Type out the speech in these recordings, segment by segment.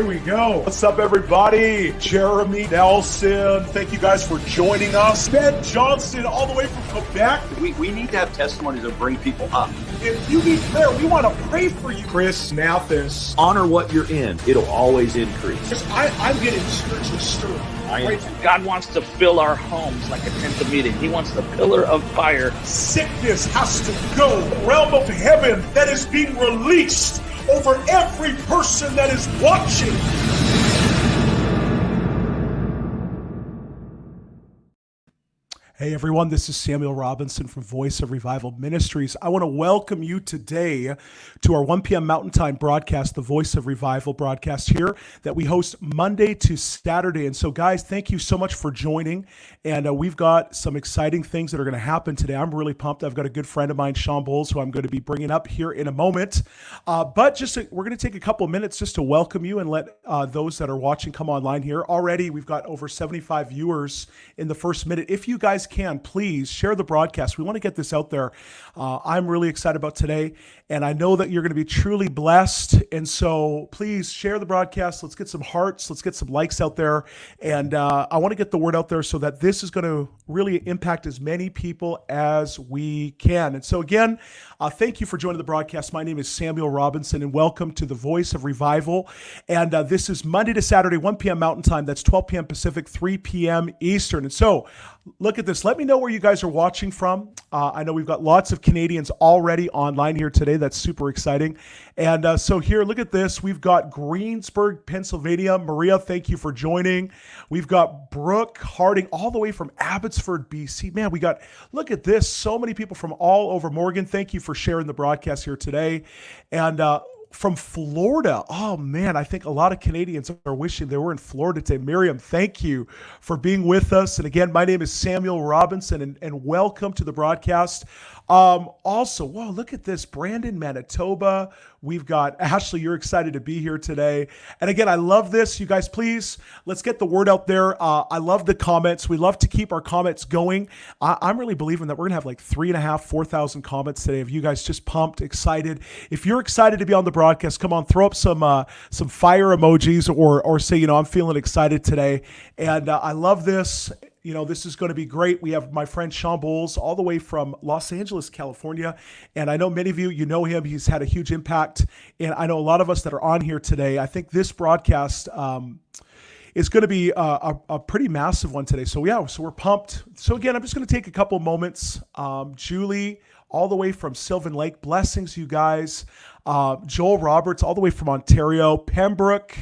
Here we go. What's up, everybody? Jeremy Nelson. Thank you guys for joining us. Ben Johnson, all the way from Quebec. We need to have testimonies that bring people up. If you need prayer, we want to pray for you. Chris Mathis. Honor what you're in. It'll always increase. I'm getting spiritually stirred. God wants to fill our homes like a tent of meeting. He wants the pillar of fire. Sickness has to go. The realm of heaven that is being released over every person that is watching. Hey everyone, this is Samuel Robinson from Voice of Revival Ministries. I want to welcome you today to our 1 p.m. Mountain Time broadcast, the Voice of Revival broadcast here that we host Monday to Saturday. And so guys, thank you so much for joining. And we've got some exciting things that are going to happen today. I'm really pumped. I've got a good friend of mine, Shawn, Bolz, who I'm going to be bringing up here in a moment. But we're going to take a couple minutes just to welcome you and let those that are watching come online here. Already, we've got over 75 viewers in the first minute. If you guys can, please share the broadcast. We want to get this out there. I'm really excited about today, and I know that you're going to be truly blessed. And so please share the broadcast. Let's get some hearts. Let's get some likes out there. And I want to get the word out there so that this is going to really impact as many people as we can. And so again, thank you for joining the broadcast. My name is Samuel Robinson, and welcome to the Voice of Revival. And this is Monday to Saturday, 1 p.m. Mountain Time. That's 12 p.m. Pacific, 3 p.m. Eastern. And so look at this. Let me know where you guys are watching from. I know we've got lots of Canadians already online here today. That's super exciting. And so here, look at this. We've got Greensburg, Pennsylvania. Maria, thank you for joining. We've got Brooke Harding all the way from Abbotsford, BC. Man, look at this. So many people from all over Morgan. Thank you for sharing the broadcast here today. And from Florida. Oh man, I think a lot of Canadians are wishing they were in Florida today. Miriam, thank you for being with us. And again, my name is Samuel Robinson, and welcome to the broadcast. Also, wow, look at this. Brandon, Manitoba. We've got Ashley, you're excited to be here today. And again, I love this. You guys, please, let's get the word out there. I love the comments. We love to keep our comments going. I'm really believing that we're going to have like 3,500, 4,000 comments today of you guys just pumped, excited. If you're excited to be on the broadcast, come on, throw up some fire emojis or say, I'm feeling excited today. And I love this. This is going to be great. We have my friend Shawn Bolz all the way from Los Angeles, California. And I know many of you know him. He's had a huge impact. And I know a lot of us that are on here today, I think this broadcast is going to be a pretty massive one today. So we're pumped. So again, I'm just going to take a couple moments. Julie, all the way from Sylvan Lake. Blessings, you guys. Joel Roberts, all the way from Ontario. Pembroke.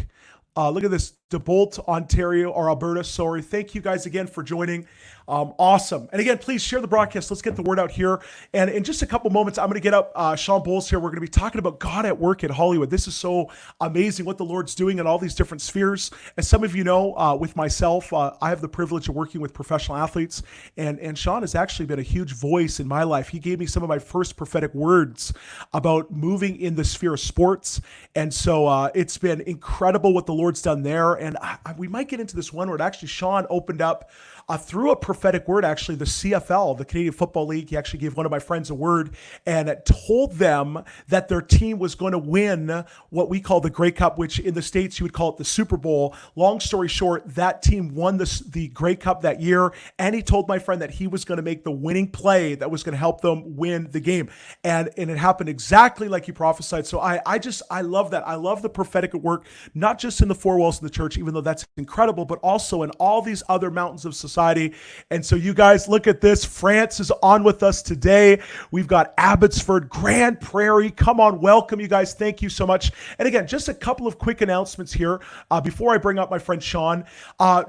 Look at this, DeBolt, Ontario, or Alberta, sorry. Thank you guys again for joining. Awesome. And again, please share the broadcast. Let's get the word out here. And in just a couple moments, I'm going to get up Shawn Bolz here. We're going to be talking about God at work in Hollywood. This is so amazing what the Lord's doing in all these different spheres. As some of you know, with myself, I have the privilege of working with professional athletes. And Shawn has actually been a huge voice in my life. He gave me some of my first prophetic words about moving in the sphere of sports. And so it's been incredible what the Lord's done there. And we might get into this one where actually Shawn opened up through a prophetic word, actually, the CFL, the Canadian Football League. He actually gave one of my friends a word and told them that their team was going to win what we call the Grey Cup, which in the States you would call it the Super Bowl. Long story short, that team won the Grey Cup that year, and he told my friend that he was going to make the winning play that was going to help them win the game. And it happened exactly like he prophesied. So I love that. I love the prophetic work, not just in the four walls of the church, even though that's incredible, but also in all these other mountains of society. And so you guys, look at this. France is on with us today. We've got Abbotsford, Grand Prairie. Come on, welcome you guys. Thank you so much. And again, just a couple of quick announcements here before I bring up my friend Shawn.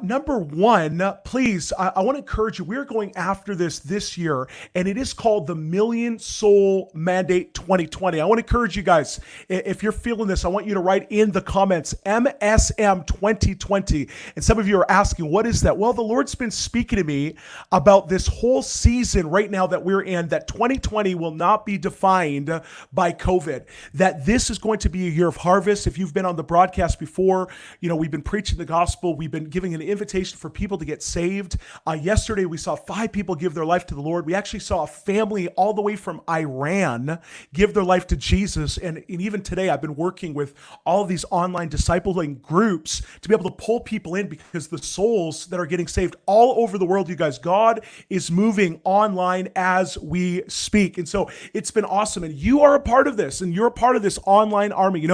Number one, please, I want to encourage you. We're going after this year, and it is called the Million Soul Mandate 2020. I want to encourage you guys, if you're feeling this, I want you to write in the comments MSM 2020. And some of you are asking, what is that? Well, the Lord's been speaking to me about this whole season right now that we're in, that 2020 will not be defined by COVID, that this is going to be a year of harvest. If you've been on the broadcast before, we've been preaching the gospel. We've been giving an invitation for people to get saved. Yesterday, we saw 5 people give their life to the Lord. We actually saw a family all the way from Iran give their life to Jesus. And even today, I've been working with all of these online discipling groups to be able to pull people in, because the souls that are getting saved all over the world, you guys, God is moving online as we speak. And so it's been awesome. And you are a part of this, and you're a part of this online army.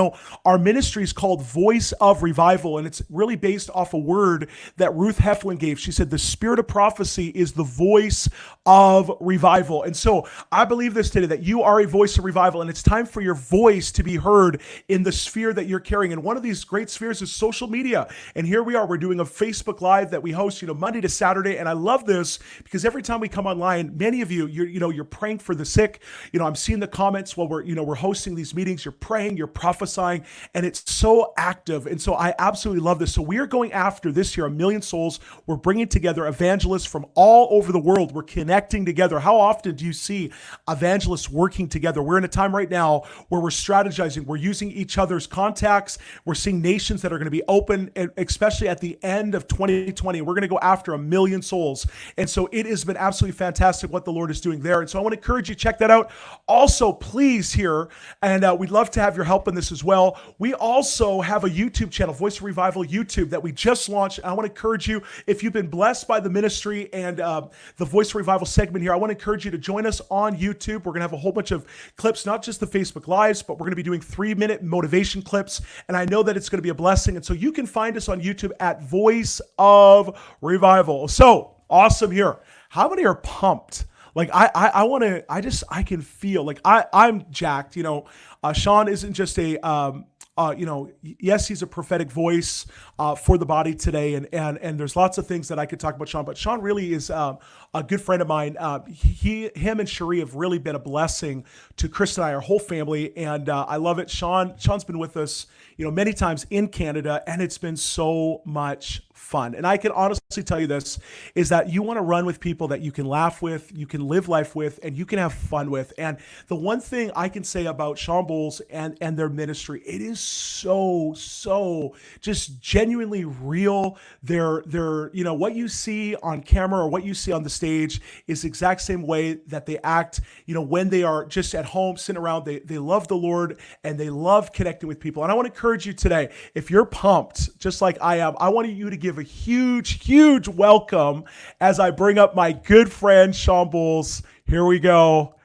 Our ministry is called Voice of Revival, and it's really based off a word that Ruth Heflin gave. She said, the spirit of prophecy is the voice of revival. And so I believe this today, that you are a voice of revival, and it's time for your voice to be heard in the sphere that you're carrying. And one of these great spheres is social media. And here we are, we're doing a Facebook Live that we host, Monday to Saturday. And I love this because every time we come online, many of you, you're praying for the sick. I'm seeing the comments while we're hosting these meetings. You're praying, you're prophesying, and it's so active. And so I absolutely love this. So we are going after this year 1 million souls. We're bringing together evangelists from all over the world. We're connecting together. How often do you see evangelists working together? We're in a time right now where we're strategizing. We're using each other's contacts. We're seeing nations that are going to be open, especially at the end of 2020. We're going to go after 1 million souls. And so it has been absolutely fantastic what the Lord is doing there. And so I want to encourage you, check that out. Also, please here, and we'd love to have your help in this as well. We also have a YouTube channel, Voice of Revival YouTube, that we just launched. I want to encourage you, if you've been blessed by the ministry and the Voice of Revival segment here, I want to encourage you to join us on YouTube. We're going to have a whole bunch of clips, not just the Facebook Lives, but we're going to be doing 3-minute motivation clips. And I know that it's going to be a blessing. And so you can find us on YouTube at Voice of Revival. So awesome here. How many are pumped? Like I can feel like I'm jacked. Shawn isn't just yes, he's a prophetic voice for the body today, and there's lots of things that I could talk about Shawn, but Shawn really is a good friend of mine. Him and Cherie have really been a blessing to Chris and I, our whole family, and I love it. Shawn's been with us, many times in Canada, and it's been so much fun. And I can honestly tell you this, is that you want to run with people that you can laugh with, you can live life with, and you can have fun with. And the one thing I can say about Shawn Bolz and their ministry, it is so just genuinely real. They're what you see on camera or what you see on the stage is the exact same way that they act, when they are just at home, sitting around. They love the Lord and they love connecting with people. And I want to encourage you today, if you're pumped, just like I am, I want you to give a huge welcome as I bring up my good friend, Shawn Bolz. Here we go.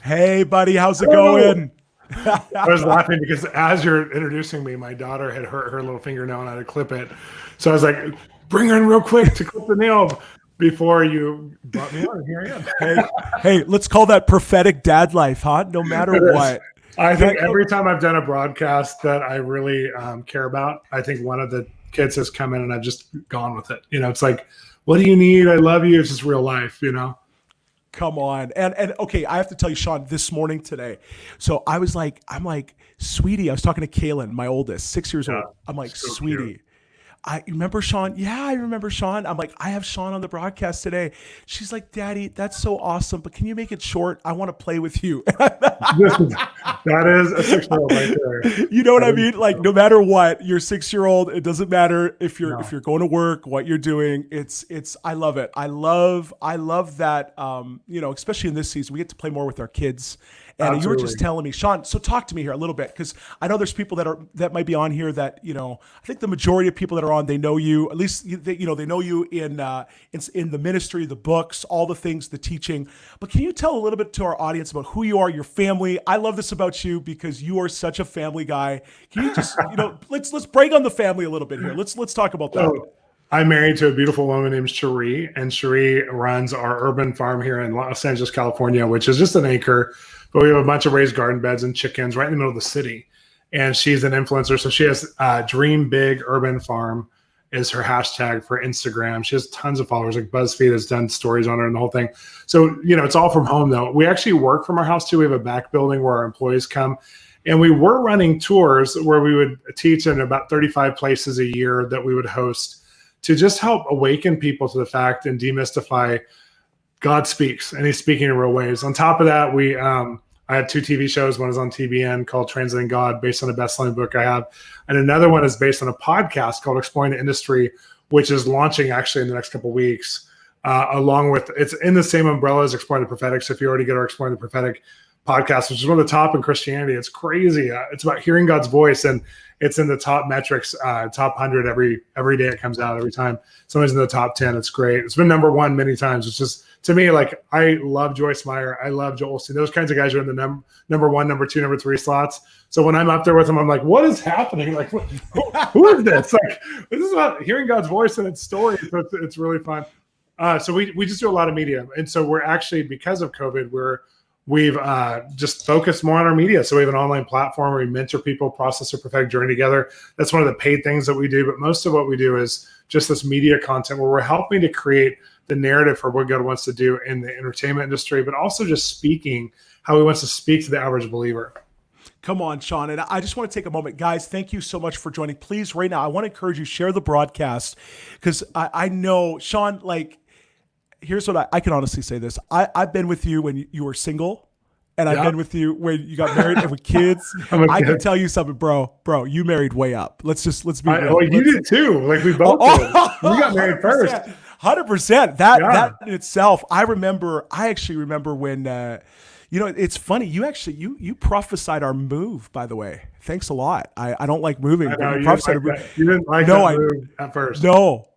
Hey, buddy, how's it going? I was laughing because as you're introducing me, my daughter had hurt her little fingernail and I had to clip it. So I was like, bring her in real quick to clip the nail before you brought me on. Here I am. Hey, let's call that prophetic dad life, huh? No matter what. I think every time I've done a broadcast that I really care about, I think one of the kids has come in and I've just gone with it. It's like, what do you need? I love you. It's just real life, Come on. And okay, I have to tell you, Shawn, this morning today. So I'm like, sweetie, I was talking to Kaylin, my oldest, 6 years old. I'm like, so sweetie, cute. I remember Shawn. Yeah, I remember Shawn. I'm like, I have Shawn on the broadcast today. She's like, Daddy, that's so awesome, but can you make it short? I want to play with you. That is a 6-year-old right there. You know what I mean? Like, no matter what, you're 6-year-old. It doesn't matter if you're going to work, what you're doing. It's. I love it. I love that. Especially in this season, we get to play more with our kids. And Absolutely. You were just telling me, Shawn, so talk to me here a little bit, because I know there's people that might be on here that, I think the majority of people that are on, they know you, at least, they know you in the ministry, the books, all the things, the teaching. But can you tell a little bit to our audience about who you are, your family? I love this about you because you are such a family guy. Can you just, let's break on the family a little bit here. Let's talk about that. So, I'm married to a beautiful woman named Cherie, and Cherie runs our urban farm here in Los Angeles, California, which is just an acre. But we have a bunch of raised garden beds and chickens right in the middle of the city. And she's an influencer. So she has Dream Big Urban Farm is her hashtag for Instagram. She has tons of followers. Like BuzzFeed has done stories on her and the whole thing. So, it's all from home though. We actually work from our house too. We have a back building where our employees come. And we were running tours where we would teach in about 35 places a year that we would host to just help awaken people to the fact and demystify God speaks, and he's speaking in real ways. On top of that, I had 2 TV shows. One is on TBN called Translating God, based on a best-selling book I have. And another one is based on a podcast called Exploring the Industry, which is launching actually in the next couple of weeks, along with, it's in the same umbrella as Exploring the Prophetic. So if you already get our Exploring the Prophetic podcast, which is one of the top in Christianity, it's crazy. It's about hearing God's voice, and it's in the top metrics, top 100 every day it comes out. Every time somebody's in the top 10, it's great. It's been number 1 many times. It's just, to me, like, I love Joyce Meyer, I love Joel Osteen. Those kinds of guys are in the number 1, number 2, number 3 slots. So when I'm up there with them, I'm like, what is happening? Like, who is this? Like, this is about hearing God's voice and its story. So it's really fun. So we just do a lot of media, and so we're actually, because of COVID, we've just focused more on our media. So we have an online platform where we mentor people, process their prophetic journey together. That's one of the paid things that we do. But most of what we do is just this media content where we're helping to create the narrative for what God wants to do in the entertainment industry, but also just speaking how he wants to speak to the average believer. Come on, Shawn. And I just want to take a moment. Guys, thank you so much for joining. Please, right now, I want to encourage you, share the broadcast, because I know, Shawn, like, here's what I can honestly say this. I've been with you when you were single, and I've been with you when you got married and with kids. I can tell you something, bro, you married way up. Let's be real. Well, you did too. Like, we both did. We got married first. 100%. That in itself, I actually remember when, it's funny. You prophesied our move, by the way. Thanks a lot. I don't like moving. I know, you didn't like that move at first.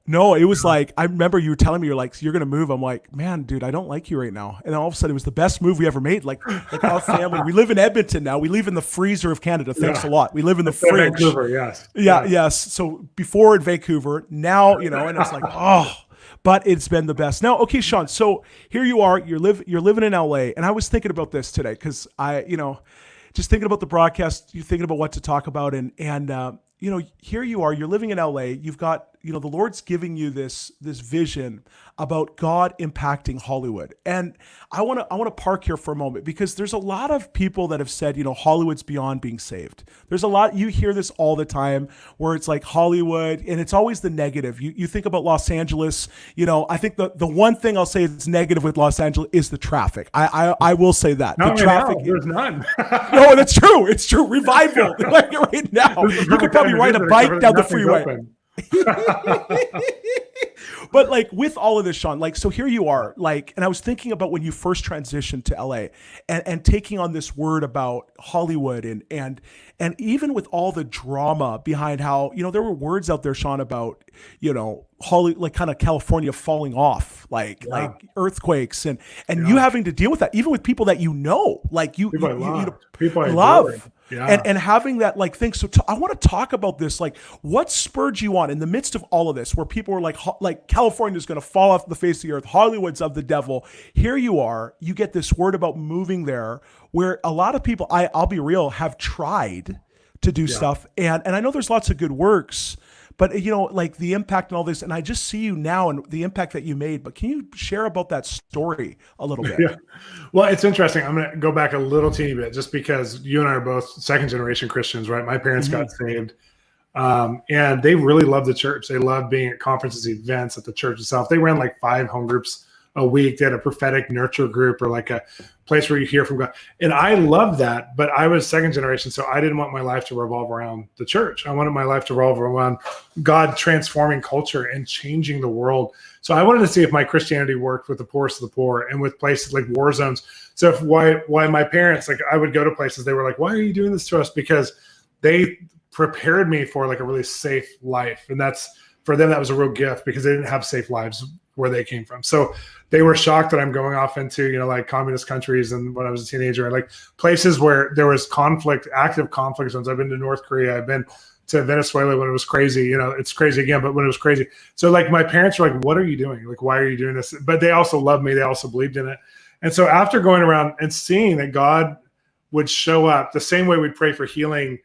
No, it was like, I remember you were telling me, you're going to move. I'm like, man, dude, I don't like you right now. And then all of a sudden it was the best move we ever made. Like our family, we live in Edmonton now. We live in the freezer of Canada. Thanks a lot. We live in the fridge. Vancouver, yes. Yes. So before in Vancouver, now, and it's like, but it's been the best. Now, okay, Shawn, so here you are, you're living in LA. And I was thinking about this today, because just thinking about the broadcast, you're thinking about what to talk about. And here you are, you're living in LA. You've got, the Lord's giving you this vision about God impacting Hollywood. And I want to park here for a moment, because there's a lot of people that have said, Hollywood's beyond being saved. There's a lot, you hear this all the time, where it's like Hollywood, and it's always the negative. You think about Los Angeles, I think the one thing I'll say is negative with Los Angeles is the traffic. I will say that. No, the traffic. There's none. No, that's true. It's true. Revival. Like right now, you could probably ride a bike down the freeway. But like, with all of this, Shawn, like, so here you are, like, and I was thinking about when you first transitioned to LA and taking on this word about Hollywood and even with all the drama behind how, there were words out there, Shawn, about, Hollywood, like kind of California falling off, like earthquakes and you having to deal with that, even with people that like people I love. Yeah. And having that like thing. So I want to talk about this. Like, what spurred you on in the midst of all of this, where people were like California is going to fall off the face of the earth, Hollywood's of the devil. Here you are, you get this word about moving there, where a lot of people, I'll be real, have tried to do stuff. And I know there's lots of good works, but like the impact and all this, and I just see you now and the impact that you made. But can you share about that story a little bit? Yeah. Well, it's interesting. I'm going to go back a little teeny bit, just because you and I are both second generation Christians, right? My parents got saved, and they really loved the church. They loved being at conferences, events at the church itself. They ran like 5 home groups a week. They had a prophetic nurture group, or like a place where you hear from God. And I love that, but I was second generation, so I didn't want my life to revolve around the church. I wanted my life to revolve around God transforming culture and changing the world. So I wanted to see if my Christianity worked with the poorest of the poor and with places like war zones. So why my parents, like, I would go to places, they were like, why are you doing this to us? Because they prepared me for like a really safe life. And for them, that was a real gift, because they didn't have safe lives where they came from. So they were shocked that I'm going off into, like communist countries. And when I was a teenager, like places where there was conflict, active conflict zones. I've been to North Korea. I've been to Venezuela when it was crazy. It's crazy again, but when it was crazy. So like my parents were like, what are you doing? Like, why are you doing this? But they also loved me. They also believed in it. And so after going around and seeing that God would show up the same way we'd pray for healing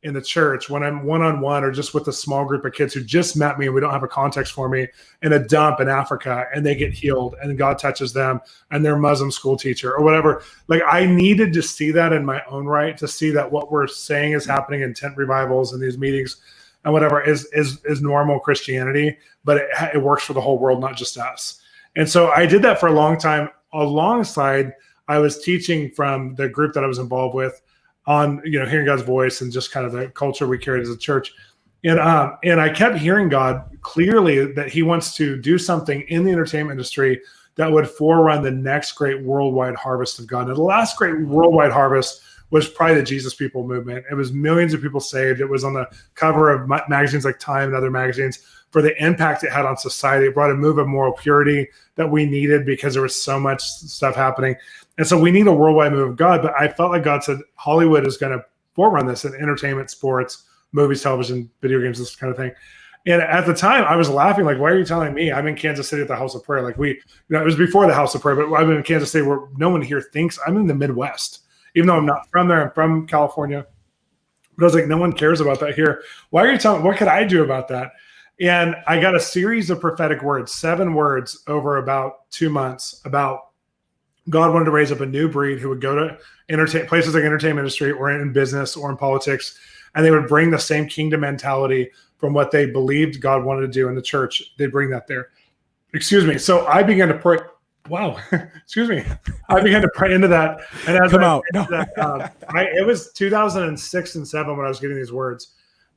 in the church when I'm one-on-one or just with a small group of kids who just met me and we don't have a context for me in a dump in Africa, and they get healed and God touches them and their Muslim school teacher or whatever. Like, I needed to see that in my own right, to see that what we're saying is happening in tent revivals and these meetings and whatever is normal Christianity, but it works for the whole world, not just us. And so I did that for a long time. Alongside, I was teaching from the group that I was involved with on, hearing God's voice and just kind of the culture we carried as a church. And I kept hearing God clearly that he wants to do something in the entertainment industry that would forerun the next great worldwide harvest of God. And the last great worldwide harvest was probably the Jesus People movement. It was millions of people saved. It was on the cover of magazines like Time and other magazines for the impact it had on society. It brought a move of moral purity that we needed because there was so much stuff happening. And so we need a worldwide move of God. But I felt like God said Hollywood is going to forerun this in entertainment, sports, movies, television, video games, this kind of thing. And at the time, I was laughing, like, why are you telling me? I'm in Kansas City at the House of Prayer. Like, it was before the House of Prayer, but I've been in Kansas City where no one here thinks. I'm in the Midwest. Even though I'm not from there, I'm from California. But I was like, no one cares about that here. Why are you telling me? What could I do about that? And I got a series of prophetic words, 7 words over about 2 months about God wanted to raise up a new breed who would go to places like entertainment industry or in business or in politics, and they would bring the same kingdom mentality from what they believed God wanted to do in the church. They'd bring that there. Excuse me. So I began to pray. Wow. Excuse me. I began to pray into that. And as it was 2006 and 7 when I was getting these words.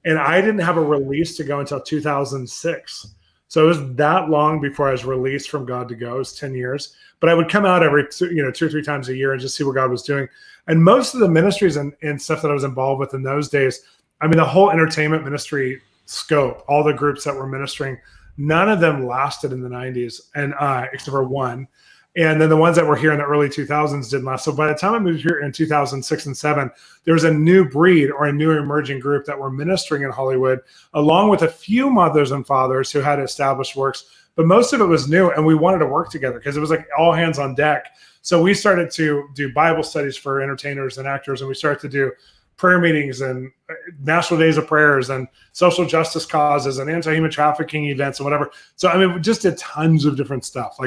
And I didn't have a release to go until 2006. So it was that long before I was released from God to go. It was 10 years. But I would come out every 2 or 3 times a year and just see what God was doing. And most of the ministries and stuff that I was involved with in those days, I mean, the whole entertainment ministry scope, all the groups that were ministering, none of them lasted in the 90s, and except for one. And then the ones that were here in the early 2000s didn't last. So by the time I moved here in 2006 and 7, there was a new breed or a new emerging group that were ministering in Hollywood, along with a few mothers and fathers who had established works. But most of it was new, and we wanted to work together because it was like all hands on deck. So we started to do Bible studies for entertainers and actors, and we started to do prayer meetings and national days of prayers and social justice causes and anti-human trafficking events and whatever. So, I mean, we just did tons of different stuff.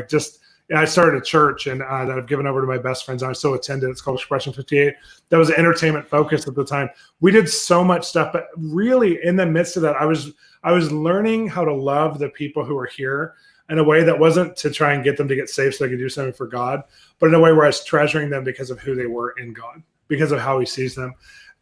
I started a church and that I've given over to my best friends. I still attend it. It's called Expression 58. That was entertainment focused at the time. We did so much stuff, but really in the midst of that, I was learning how to love the people who were here in a way that wasn't to try and get them to get saved so they could do something for God, but in a way where I was treasuring them because of who they were in God, because of how he sees them.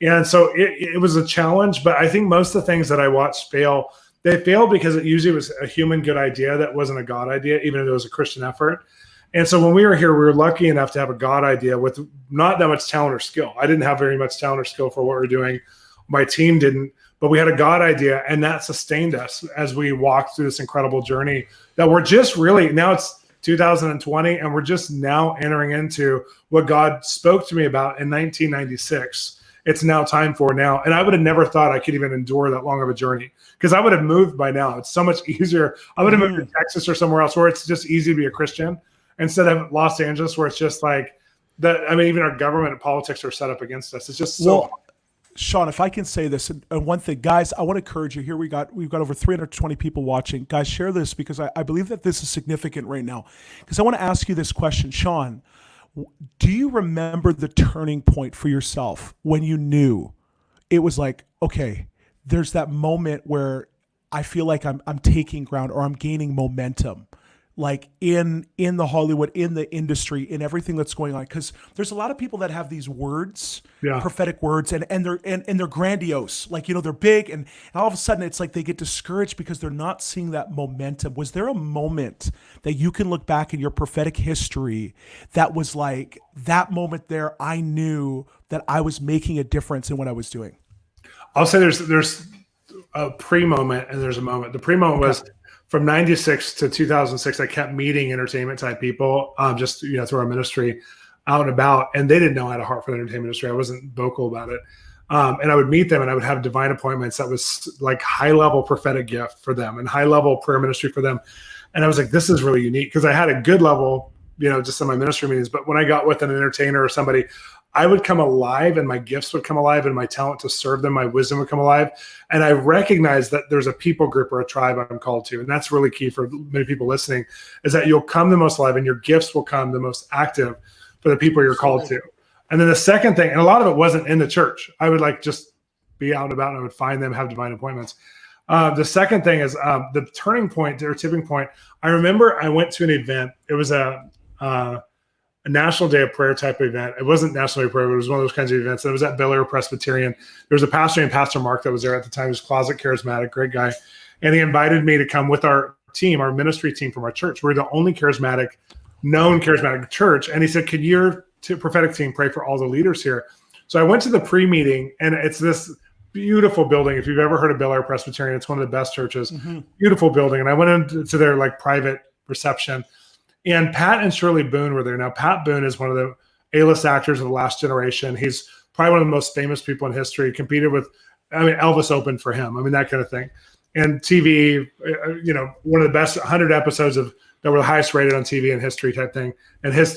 And so it was a challenge, but I think most of the things that I watched fail, they failed because it usually was a human good idea that wasn't a God idea, even if it was a Christian effort. And so when we were here, we were lucky enough to have a God idea with not that much talent or skill. I didn't have very much talent or skill for what we're doing. My team didn't, but we had a God idea, and that sustained us as we walked through this incredible journey that we're just really, now it's 2020, and we're just now entering into what God spoke to me about in 1996. It's now time for now. And I would have never thought I could even endure that long of a journey because I would have moved by now. It's so much easier. I would have moved to Texas or somewhere else where it's just easy to be a Christian instead of Los Angeles where it's just like even our government and politics are set up against us. It's just so. Well, Shawn, if I can say this, and one thing, guys, I want to encourage you here. We've got over 320 people watching. Guys, share this because I believe that this is significant right now. Because I want to ask you this question, Shawn. Do you remember the turning point for yourself when you knew it was like, okay, there's that moment where I feel like I'm taking ground or I'm gaining momentum, like in the Hollywood, in the industry, in everything that's going on? Because there's a lot of people that have these words, prophetic words, and they're grandiose, like, they're big, and all of a sudden it's like they get discouraged because they're not seeing that momentum. Was there a moment that you can look back in your prophetic history that was like that moment there, I knew that I was making a difference in what I was doing? I'll say there's a pre-moment and there's a moment. The pre-moment was from 96 to 2006, I kept meeting entertainment type people, just through our ministry out and about, and they didn't know I had a heart for the entertainment industry. I wasn't vocal about it. And I would meet them and I would have divine appointments that was like high level prophetic gift for them and high level prayer ministry for them. And I was like, this is really unique because I had a good level, just in my ministry meetings. But when I got with an entertainer or somebody, I would come alive and my gifts would come alive and my talent to serve them, my wisdom would come alive. And I recognize that there's a people group or a tribe I'm called to. And that's really key for many people listening, is that you'll come the most alive and your gifts will come the most active for the people you're called to. And then the second thing, and a lot of it wasn't in the church. I would like just be out and about and I would find them, have divine appointments. The second thing is the turning point or tipping point. I remember I went to an event. It was a National Day of Prayer type of event. It wasn't National Day of Prayer, but it was one of those kinds of events. It was at Bel Air Presbyterian. There was a pastor named Pastor Mark that was there at the time. He was closet charismatic, great guy. And he invited me to come with our team, our ministry team from our church. We're the only known charismatic church. And he said, could your prophetic team pray for all the leaders here? So I went to the pre-meeting, and it's this beautiful building. If you've ever heard of Bel Air Presbyterian, it's one of the best churches. Beautiful building. And I went into their like private reception. And Pat and Shirley Boone were there. Now, Pat Boone is one of the A-list actors of the last generation. He's probably one of the most famous people in history. Competed with, Elvis opened for him. that kind of thing. And TV, one of the best 100 episodes that were the highest rated on TV in history type thing, in his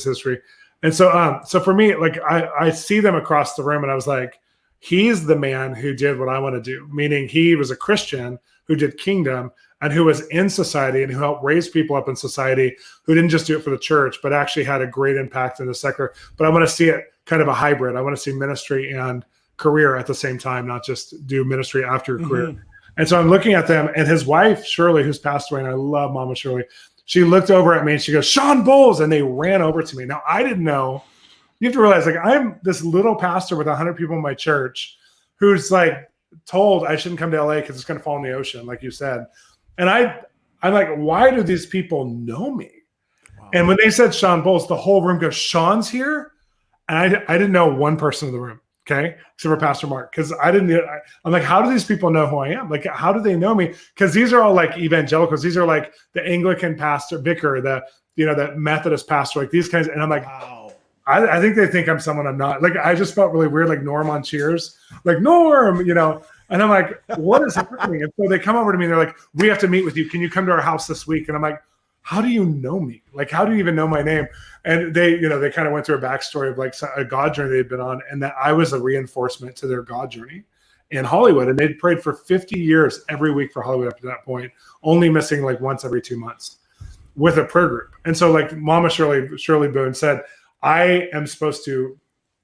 history. And so, for me, like I see them across the room, and I was like, he's the man who did what I want to do. Meaning, he was a Christian who did kingdom, and who was in society and who helped raise people up in society, who didn't just do it for the church, but actually had a great impact in the secular. But I want to see it kind of a hybrid. I want to see ministry and career at the same time, not just do ministry after your career. And so I'm looking at them, and his wife, Shirley, who's passed away, and I love Mama Shirley, she looked over at me and she goes, Shawn Bolz, and they ran over to me. Now, I didn't know. You have to realize, like, I'm this little pastor with 100 people in my church who's like told I shouldn't come to LA because it's going to fall in the ocean, like you said. And I'm like, why do these people know me? Wow. And when they said Shawn Bolz, the whole room goes, Shawn's here? And I didn't know one person in the room, okay? Except for Pastor Mark, because I'm like, how do these people know who I am? Like, how do they know me? Because these are all like evangelicals. These are like the Anglican pastor, vicar, the Methodist pastor, like these kinds. And I'm like, wow. I think they think I'm someone I'm not. Like, I just felt really weird, like Norm on Cheers. Like, Norm, And I'm like, what is happening? And so they come over to me and they're like, we have to meet with you. Can you come to our house this week? And I'm like, how do you know me? Like, how do you even know my name? And they kind of went through a backstory of like a God journey they'd been on, and that I was a reinforcement to their God journey in Hollywood. And they'd prayed for 50 years every week for Hollywood up to that point, only missing like once every 2 months with a prayer group. And so like Mama Shirley Boone said, I am supposed to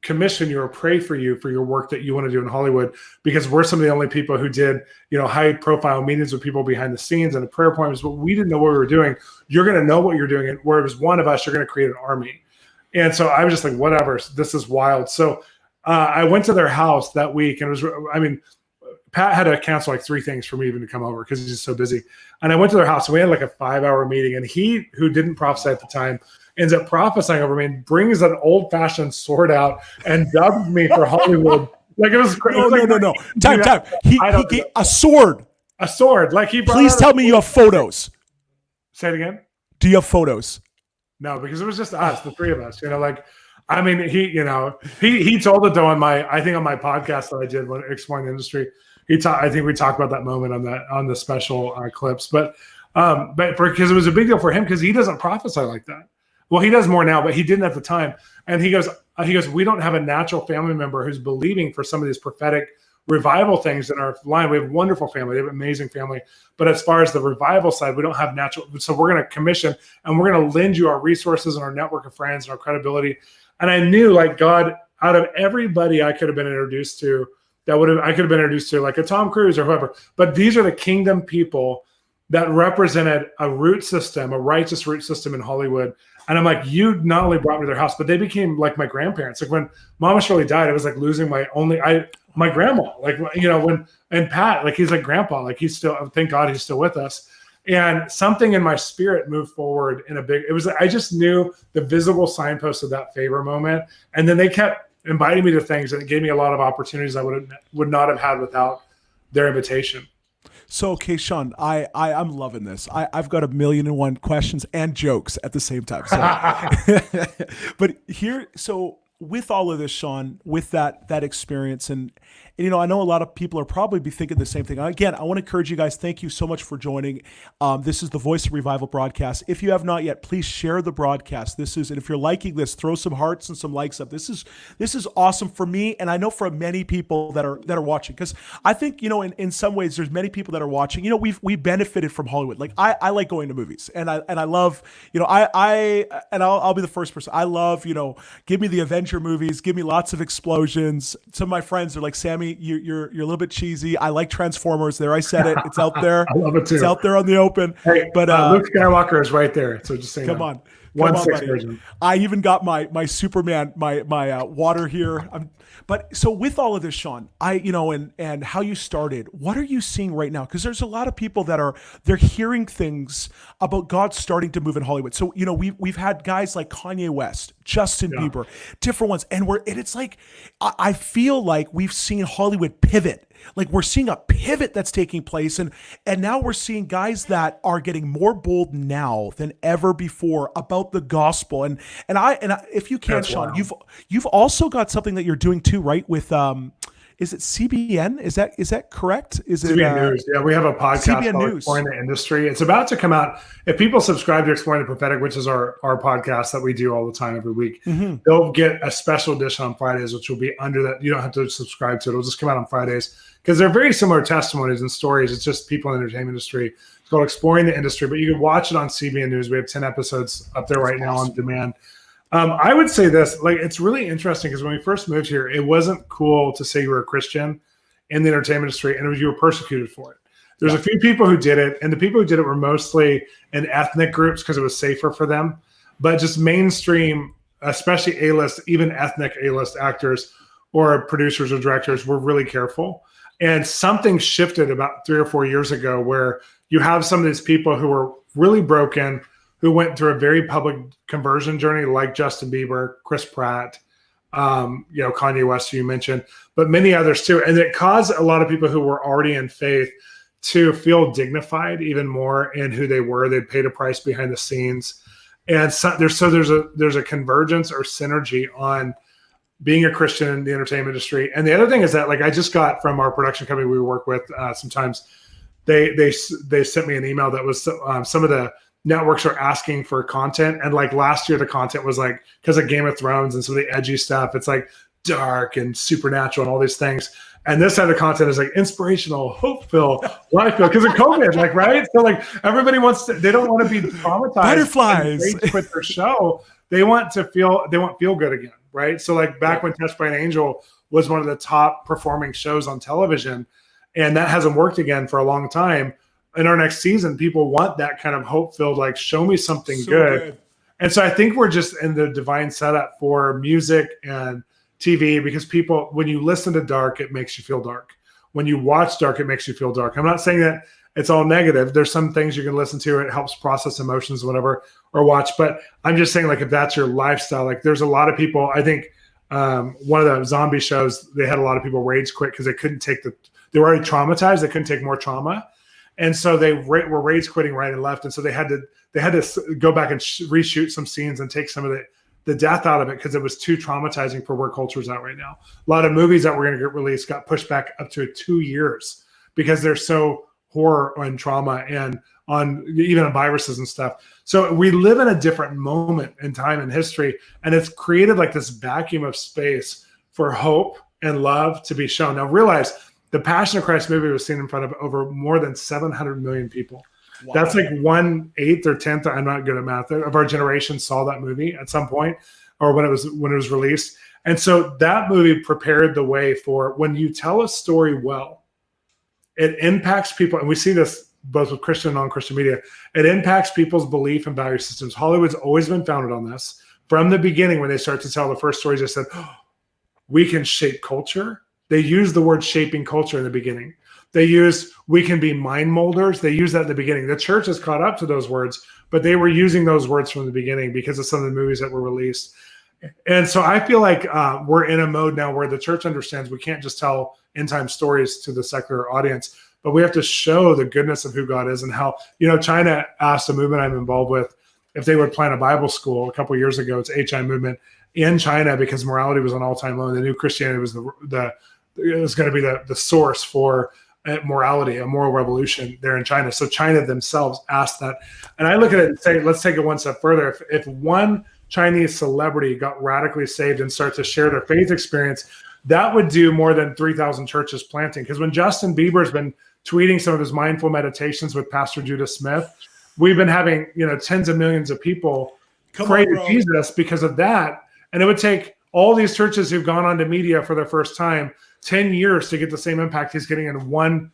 commission you or pray for you for your work that you want to do in Hollywood, because we're some of the only people who did, high profile meetings with people behind the scenes and the prayer appointments, but we didn't know what we were doing. You're going to know what you're doing. And where it was one of us, you're going to create an army. And so I was just like, whatever, this is wild. So I went to their house that week, and Pat had to cancel like 3 things for me even to come over because he's so busy. And I went to their house, and we had like a 5-hour meeting, and he, who didn't prophesy at the time, ends up prophesying over me and brings an old-fashioned sword out and dubbed me for Hollywood. Like, it was crazy. No. Time. He gave a sword. A sword. Like, he brought. Please tell me you have photos. Say it again. Do you have photos? No, because it was just us, the 3 of us. He told it though on my podcast that I did when exploring the industry. I think we talked about that moment on the special clips, but because it was a big deal for him, because he doesn't prophesy like that. Well, he does more now, but he didn't at the time. And he goes, we don't have a natural family member who's believing for some of these prophetic revival things in our line. We have a wonderful family. We have an amazing family. But as far as the revival side, we don't have natural. So we're going to commission, and we're going to lend you our resources and our network of friends and our credibility. And I knew, like, God, out of everybody I could have been introduced to, I could have been introduced to like a Tom Cruise or whoever. But these are the kingdom people that represented a righteous root system in Hollywood. And I'm like, you not only brought me to their house, but they became like my grandparents. Like, when Mama Shirley died, it was like losing my grandma. Like, and Pat, like, he's like grandpa, like, he's still, thank God he's still with us. And something in my spirit moved forward I just knew the visible signpost of that favor moment. And then they kept inviting me to things, and it gave me a lot of opportunities I would not have had without their invitation. So, okay, Shawn, I'm loving this. I've got 1,000,001 questions and jokes at the same time. So. But here, so with all of this, Shawn, with that experience, and I know a lot of people are probably be thinking the same thing. Again, I want to encourage you guys. Thank you so much for joining. This is the Voice of Revival broadcast. If you have not yet, please share the broadcast. And if you're liking this, throw some hearts and some likes up. This is awesome for me, and I know for many people that are watching, because I think in some ways there's many people that are watching. We benefited from Hollywood. Like I like going to movies, and I love I'll be the first person. I love give me the Avenger movies, give me lots of explosions. Some of my friends are like, Sammy, you're a little bit cheesy. I like Transformers. There, I said it. It's out there. I love it too. It's out there on the open. Hey, but Luke Skywalker is right there. So just saying. Come on. 1/6 version. I even got my Superman, my water here. But so with all of this, Shawn, and how you started, what are you seeing right now? Because there's a lot of people they're hearing things about God starting to move in Hollywood. So we've had guys like Kanye West, Justin Bieber, different ones, and it's like I feel like we've seen Hollywood pivot. Like we're seeing a pivot that's taking place, and now we're seeing guys that are getting more bold now than ever before about the gospel. And if you can, that's Shawn, wild. You've also got something that you're doing too, right? With is it CBN? Is that correct? Is it CBN News? Yeah, we have a podcast CBN called News. Exploring the Industry. It's about to come out. If people subscribe to Exploring the Prophetic, which is our podcast that we do all the time every week, they'll get a special edition on Fridays, which will be under that. You don't have to subscribe to it. It'll just come out on Fridays because they're very similar testimonies and stories. It's just people in the entertainment industry. It's called Exploring the Industry, but you can watch it on CBN News. We have 10 episodes up there right now on demand. I would say this, like, it's really interesting because when we first moved here, it wasn't cool to say you were a Christian in the entertainment industry, and you were persecuted for it. There's a few people who did it, and the people who did it were mostly in ethnic groups because it was safer for them. But just mainstream, especially A-list, even ethnic A-list actors or producers or directors were really careful. And something shifted about 3 or 4 years ago where you have some of these people who were really broken, who went through a very public conversion journey, like Justin Bieber, Chris Pratt, Kanye West, who you mentioned, but many others too. And it caused a lot of people who were already in faith to feel dignified even more in who they were. They'd paid a price behind the scenes. And there's a convergence or synergy on being a Christian in the entertainment industry. And the other thing is that, like, I just got from our production company we work with sometimes, they sent me an email that was some of the networks are asking for content. And like last year, the content was like, because of Game of Thrones and some of the edgy stuff, it's like dark and supernatural and all these things. And this kind of content is like inspirational, hope-filled, life-filled, because of COVID, like, right? So like everybody they don't want to be traumatized. Butterflies. They quit their show. They want feel good again, right? So like back when Touched by an Angel was one of the top performing shows on television, and that hasn't worked again for a long time. In our next season, people want that kind of hope-filled, like, show me something good. And so I think we're just in the divine setup for music and TV, because people, when you listen to dark, it makes you feel dark. When you watch dark, it makes you feel dark. I'm not saying that it's all negative. There's some things you can listen to. It helps process emotions, whatever, or watch. But I'm just saying, like, if that's your lifestyle, like, there's a lot of people, I think one of the zombie shows, they had a lot of people rage quit because they couldn't take they were already traumatized. They couldn't take more trauma. And so they were rage quitting right and left. And so they had to go back and reshoot some scenes and take some of the death out of it because it was too traumatizing for where culture's at right now. A lot of movies that were going to get released got pushed back up to 2 years because they're so horror and trauma and on even on viruses and stuff. So we live in a different moment in time and history, and it's created like this vacuum of space for hope and love to be shown. Now realize, the Passion of Christ movie was seen in front of over more than 700 million people. Wow. That's like 1/8 or 10th, I'm not good at math, of our generation saw that movie at some point, or when it was released. And so that movie prepared the way for, when you tell a story well, it impacts people. And we see this both with Christian and non-Christian media. It impacts people's belief and value systems. Hollywood's always been founded on this. From the beginning, when they start to tell the first stories, they said, we can shape culture. They use the word shaping culture in the beginning. They use, we can be mind molders. They use that in the beginning. The church has caught up to those words, but they were using those words from the beginning because of some of the movies that were released. And so I feel like we're in a mode now where the church understands we can't just tell end time stories to the secular audience, but we have to show the goodness of who God is and how, China asked a movement I'm involved with if they would plant a Bible school a couple of years ago, it's HI movement in China, because morality was an all-time low. And the new Christianity was it was going to be the source for morality, a moral revolution there in China. So China themselves asked that. And I look at it and say, let's take it one step further. If one Chinese celebrity got radically saved and start to share their faith experience, that would do more than 3,000 churches planting. Because when Justin Bieber's been tweeting some of his mindful meditations with Pastor Judah Smith, we've been having, tens of millions of people pray to Jesus because of that. And it would take all these churches who've gone onto media for the first time 10 years to get the same impact he's getting in one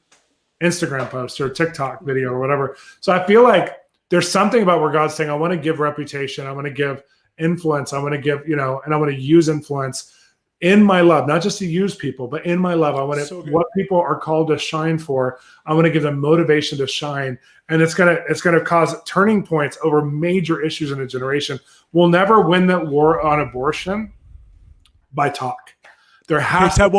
Instagram post or TikTok video or whatever. So I feel like there's something about where God's saying, I want to give reputation. I want to give influence. I want to give, and I want to use influence in my love, not just to use people, but in my love. I want to, what people are called to shine for. I want to give them motivation to shine. And it's going to cause turning points over major issues in a generation. We'll never win the war on abortion by talk. There has to be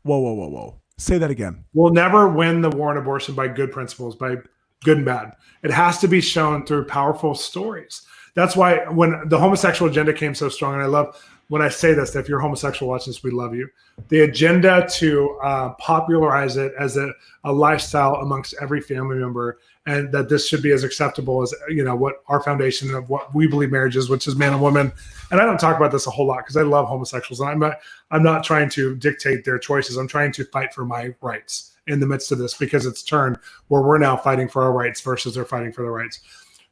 whoa. Say that again. We'll never win the war on abortion by good principles, by good and bad. It has to be shown through powerful stories. That's why when the homosexual agenda came so strong, and I love when I say this, if you're homosexual watching this, we love you. The agenda to popularize it as a lifestyle amongst every family member, and that this should be as acceptable as, what our foundation of what we believe marriage is, which is man and woman. And I don't talk about this a whole lot because I love homosexuals. And I'm not trying to dictate their choices. I'm trying to fight for my rights in the midst of this, because it's turned where we're now fighting for our rights versus they're fighting for their rights.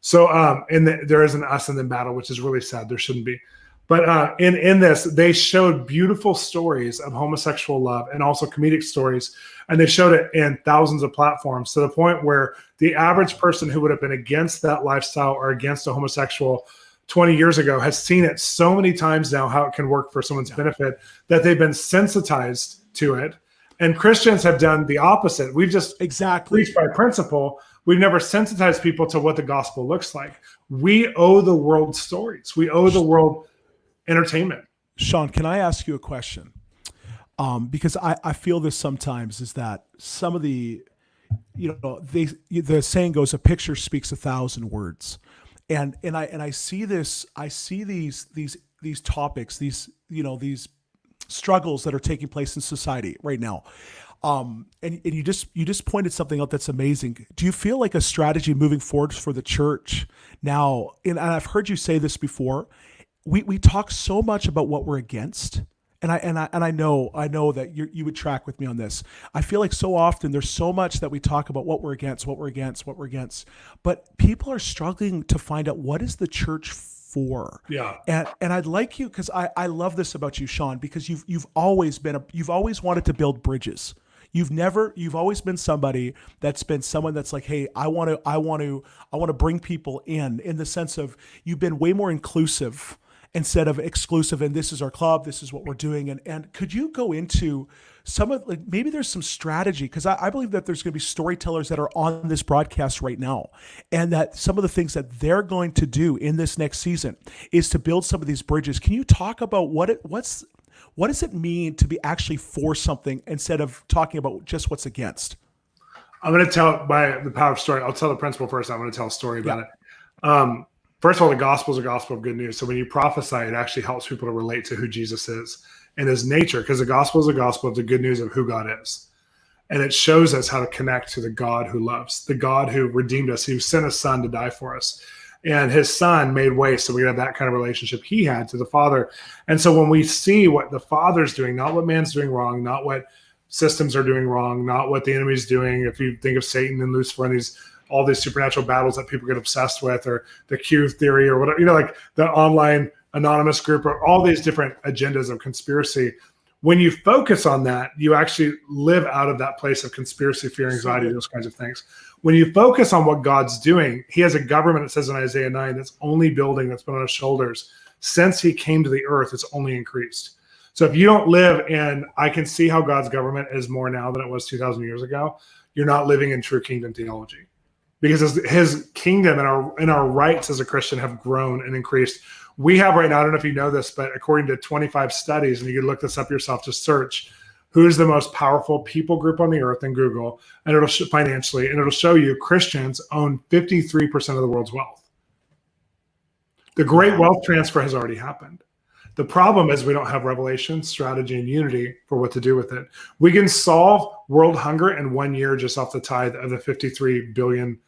So there is an us and them battle, which is really sad. There shouldn't be. But in this, they showed beautiful stories of homosexual love and also comedic stories. And they showed it in thousands of platforms, to the point where the average person who would have been against that lifestyle or against a homosexual 20 years ago has seen it so many times now, how it can work for someone's benefit, that they've been sensitized to it. And Christians have done the opposite. We've just preached by principle. We've never sensitized people to what the gospel looks like. We owe the world stories. We owe the world entertainment. Shawn, can I ask you a question? Because I feel this sometimes, is that some of the, the saying goes, a picture speaks 1,000 words. And I see this, I see these topics, these struggles that are taking place in society right now. And you just pointed something out that's amazing. Do you feel like a strategy moving forward for the church now, and I've heard you say this before, we talk so much about what we're against, and I know that you would track with me on this. I feel like so often there's so much that we talk about what we're against, but people are struggling to find out, what is the church for? Yeah. And I'd like you, because I love this about you, Shawn, because you've always wanted to build bridges. You've always been somebody that's been someone that's like, hey, I want to bring people in the sense of, you've been way more inclusive instead of exclusive. And this is our club, this is what we're doing. And could you go into some of, like, maybe there's some strategy, because I believe that there's going to be storytellers that are on this broadcast right now, and that some of the things that they're going to do in this next season is to build some of these bridges. Can you talk about what does it mean to be actually for something instead of talking about just what's against? I'm going to tell by the power of story. I'll tell the principle first. I'm going to tell a story about it. First of all, the gospel is a gospel of good news. So when you prophesy, it actually helps people to relate to who Jesus is and his nature, because the gospel is a gospel of the good news of who God is. And it shows us how to connect to the God who loves, the God who redeemed us, who sent his son to die for us. And his son made way so we have that kind of relationship he had to the Father. And so when we see what the Father's doing, not what man's doing wrong, not what systems are doing wrong, not what the enemy's doing. If you think of Satan and Lucifer and all these supernatural battles that people get obsessed with, or the Q theory or whatever, like the online anonymous group, or all these different agendas of conspiracy. When you focus on that, you actually live out of that place of conspiracy, fear, anxiety, those kinds of things. When you focus on what God's doing, he has a government, it says in Isaiah 9, that's only building, that's been on his shoulders. Since he came to the earth, it's only increased. So if you don't live in, I can see how God's government is more now than it was 2,000 years ago, you're not living in true kingdom theology. Because his kingdom and our rights as a Christian have grown and increased. We have right now, I don't know if you know this, but according to 25 studies, and you can look this up yourself, just search who's the most powerful people group on the earth in Google, and it'll financially, and it'll show you Christians own 53% of the world's wealth. The great wealth transfer has already happened. The problem is we don't have revelation, strategy, and unity for what to do with it. We can solve world hunger in 1 year just off the tithe of the 53 billion,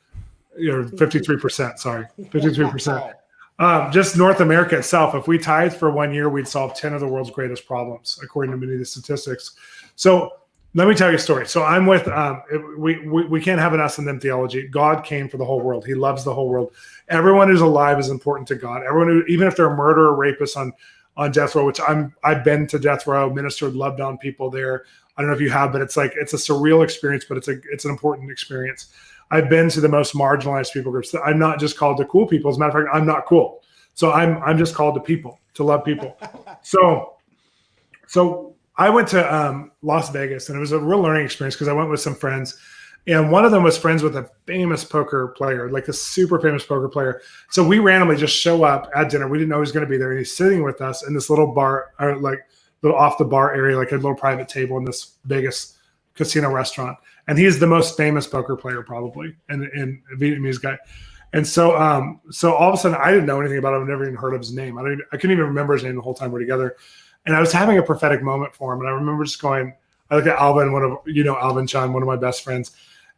53%, sorry, 53%. Just North America itself, if we tithe for 1 year, we'd solve 10 of the world's greatest problems, according to many of the statistics. So let me tell you a story. So I'm with, we can't have an us and them theology. God came for the whole world. He loves the whole world. Everyone who's alive is important to God. Everyone who, even if they're a murderer, rapist on death row, which I've been to death row, ministered, loved on people there. I don't know if you have, but it's a surreal experience, but it's an important experience. I've been to the most marginalized people groups. I'm not just called to cool people. As a matter of fact, I'm not cool. So I'm just called to people, to love people. So I went to Las Vegas, and it was a real learning experience because I went with some friends, and one of them was friends with a famous poker player, like a super famous poker player. So we randomly just show up at dinner. We didn't know he was going to be there, and he's sitting with us in this little bar, or like little off the bar area, like a little private table in this Vegas casino restaurant. And he's the most famous poker player probably, and a Vietnamese guy. And so all of a sudden, I didn't know anything about him. I've never even heard of his name. I couldn't even remember his name the whole time we're together. And I was having a prophetic moment for him. And I remember just going, I looked at Alvin, Alvin Shawn, one of my best friends.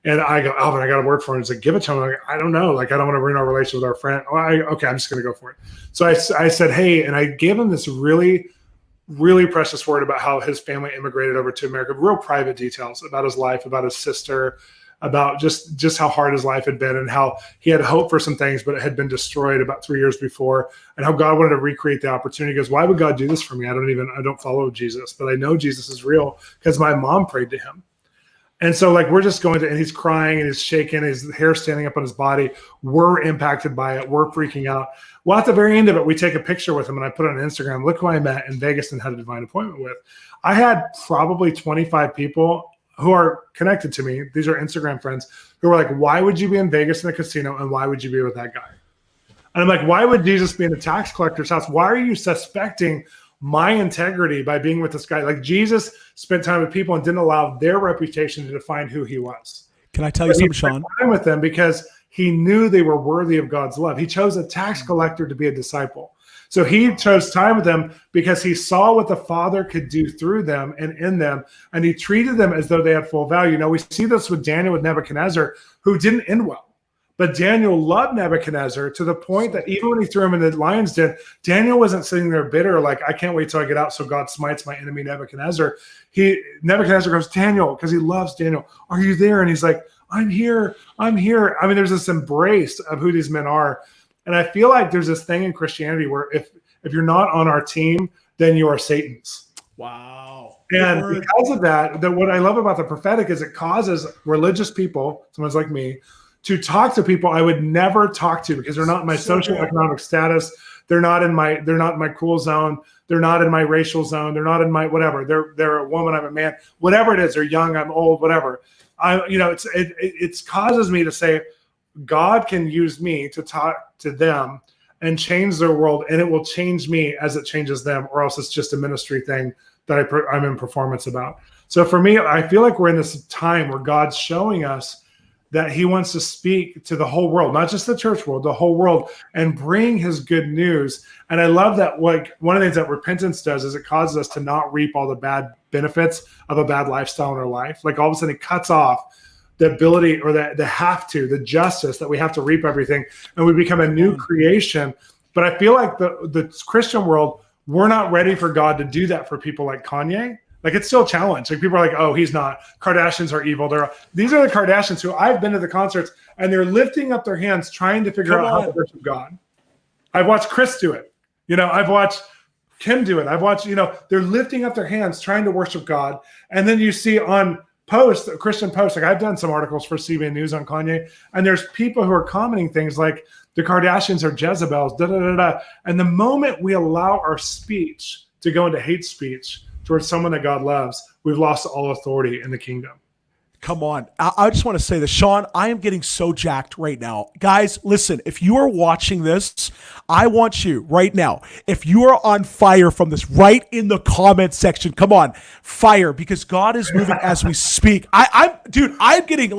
And I go, Alvin, I got a word for him. He's like, give it to him. I'm like, I don't know. Like, I don't want to ruin our relationship with our friend. Okay, I'm just going to go for it. So I said, hey, and I gave him this really, really precious word about how his family immigrated over to America, real private details about his life, about his sister, about just how hard his life had been, and how he had hope for some things, but it had been destroyed about 3 years before, and how God wanted to recreate the opportunity. He goes, why would God do this for me? I don't follow Jesus, but I know Jesus is real because my mom prayed to him. And so like, we're just going to, and he's crying and he's shaking, his hair standing up on his body. We're impacted by it. We're freaking out. Well, at the very end of it, we take a picture with him and I put it on Instagram. Look who I met in Vegas and had a divine appointment with. I had probably 25 people who are connected to me. These are Instagram friends who were like, why would you be in Vegas in a casino? And why would you be with that guy? And I'm like, why would Jesus be in a tax collector's house? Why are you suspecting my integrity by being with this guy? Like, Jesus spent time with people and didn't allow their reputation to define who he was. Can I tell you something, Shawn? He spent time with them because he knew they were worthy of God's love. He chose a tax collector to be a disciple. So he chose time with them because he saw what the Father could do through them and in them, and he treated them as though they had full value. Now, we see this with Daniel, with Nebuchadnezzar, who didn't end well. But Daniel loved Nebuchadnezzar to the point that even when he threw him in the lion's den, Daniel wasn't sitting there bitter, like, I can't wait till I get out so God smites my enemy Nebuchadnezzar. Nebuchadnezzar goes, Daniel, because he loves Daniel, are you there? And he's like, I'm here. I mean, there's this embrace of who these men are. And I feel like there's this thing in Christianity where if you're not on our team, then you are Satan's. Wow. And because of that, what I love about the prophetic is it causes religious people, someone like me, to talk to people I would never talk to because they're not in my socioeconomic status. They're not in my cool zone. They're not in my racial zone. They're not in my whatever. They're a woman. I'm a man. Whatever it is. They're young. I'm old. Whatever. It causes me to say, God can use me to talk to them and change their world, and it will change me as it changes them, or else it's just a ministry thing that I'm in performance about. So for me, I feel like we're in this time where God's showing us that he wants to speak to the whole world, not just the church world, the whole world, and bring his good news. And I love that, like, one of the things that repentance does is it causes us to not reap all the bad benefits of a bad lifestyle in our life. Like, all of a sudden it cuts off the ability or the justice that we have to reap everything, and we become a new creation. But I feel like the Christian world, we're not ready for God to do that for people like Kanye. Like, it's still a challenge. Like, people are like, oh, he's not. Kardashians are evil. These are the Kardashians who I've been to the concerts, and they're lifting up their hands trying to figure out how to worship God. I've watched Chris do it. I've watched Kim do it. I've watched, they're lifting up their hands trying to worship God. And then you see on Christian posts, like, I've done some articles for CBN News on Kanye, and there's people who are commenting things like, the Kardashians are Jezebels, da-da-da-da. And the moment we allow our speech to go into hate speech towards someone that God loves, we've lost all authority in the kingdom. Come on. I just want to say this, Shawn, I am getting so jacked right now. Guys, listen, if you are watching this, I want you right now, if you are on fire from this, right in the comment section, come on, fire, because God is moving as we speak. I'm getting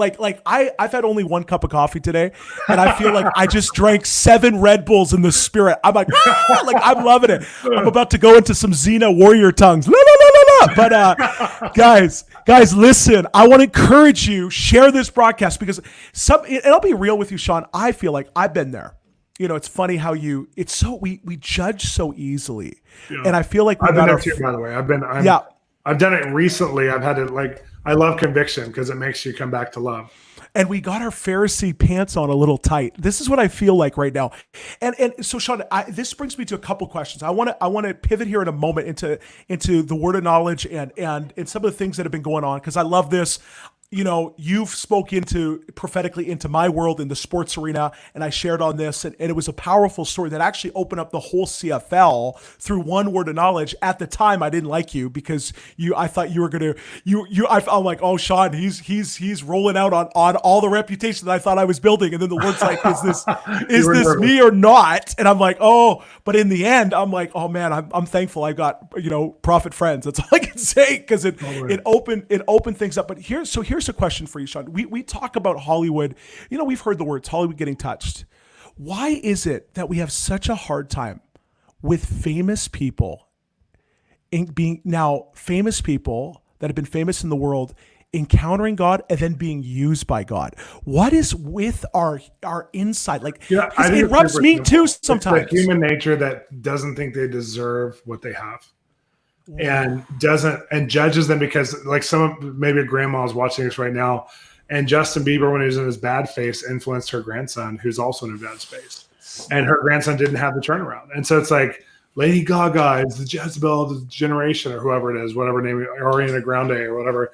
I've had only one cup of coffee today, and I feel like I just drank 7 Red Bulls in the spirit. I'm like, I'm loving it. I'm about to go into some Xena warrior tongues. La, la, la, la, la. But guys, listen, I want to encourage you, share this broadcast, because and I'll be real with you, Shawn, I feel like I've been there. It's funny how we judge so easily. Yeah. And I feel like I've been there too, by the way. I've done it recently. I've had it I love conviction because it makes you come back to love. And we got our Pharisee pants on a little tight. This is what I feel like right now. And so, Shawn, this brings me to a couple questions. I want to pivot here in a moment into the word of knowledge and some of the things that have been going on, because I love this. You've spoken prophetically into my world in the sports arena, and I shared on this, and it was a powerful story that actually opened up the whole CFL through one word of knowledge. At the time, I didn't like you because I thought you were gonna I'm like, oh, Shawn, he's rolling out on all the reputation that I thought I was building, and then the word's like, is this me or not? And I'm like, oh, but in the end, I'm like, oh man, I'm thankful I got prophet friends. That's all I can say, because it opened things up. But here's a question for you, Shawn. We talk about Hollywood. We've heard the words Hollywood getting touched. Why is it that we have such a hard time with famous people famous people that have been famous in the world encountering God and then being used by God? What is with our inside? It rubs me too sometimes. It's the human nature that doesn't think they deserve what they have. And judges them because maybe a grandma is watching this right now, and Justin Bieber, when he was in his bad face, influenced her grandson, who's also in a bad space, and her grandson didn't have the turnaround. And so it's like Lady Gaga is the Jezebel of the generation, or whoever it is, whatever name, Ariana Grande or whatever,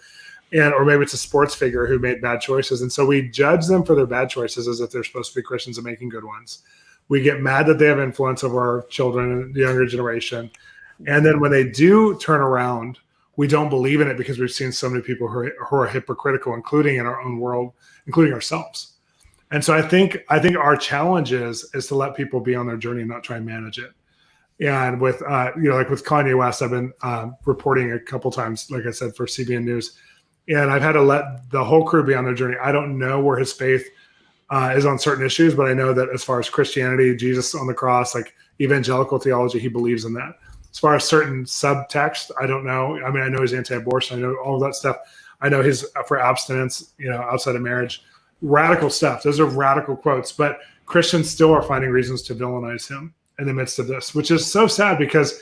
or maybe it's a sports figure who made bad choices, and so we judge them for their bad choices as if they're supposed to be Christians and making good ones. We get mad that they have influence over our children and the younger generation. And then when they do turn around, we don't believe in it because we've seen so many people who are hypocritical, including in our own world, including ourselves. And so I think our challenge is to let people be on their journey and not try and manage it. And with with Kanye West, I've been reporting a couple times, like I said, for CBN News, and I've had to let the whole crew be on their journey. I don't know where his faith is on certain issues, but I know that as far as Christianity, Jesus on the cross, like evangelical theology, he believes in that. As far as certain subtext, I don't know. I mean, I know he's anti-abortion. I know all of that stuff. I know he's for abstinence, outside of marriage. Radical stuff. Those are radical quotes. But Christians still are finding reasons to villainize him in the midst of this, which is so sad because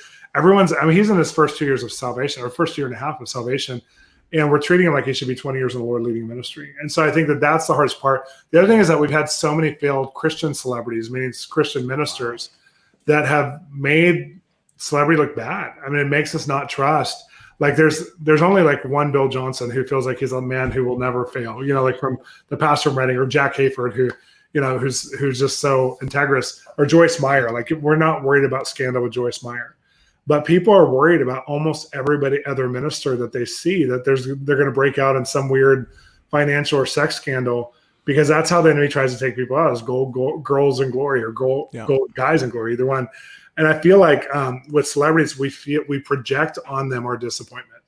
he's in his first 2 years of salvation, or first year and a half of salvation, and we're treating him like he should be 20 years in the Lord leading ministry. And so I think that that's the hardest part. The other thing is that we've had so many failed Christian celebrities, meaning Christian ministers, that have made celebrity look bad. I mean, it makes us not trust. Like there's only one Bill Johnson who feels like he's a man who will never fail. Like from the pastor from Reading, or Jack Hayford, who's just so integrous, or Joyce Meyer. Like we're not worried about scandal with Joyce Meyer, but people are worried about almost everybody other minister that they see that they're going to break out in some weird financial or sex scandal, because that's how the enemy tries to take people out, is girls in glory, or gold guys in glory, either one. And I feel like with celebrities, we project on them our disappointment.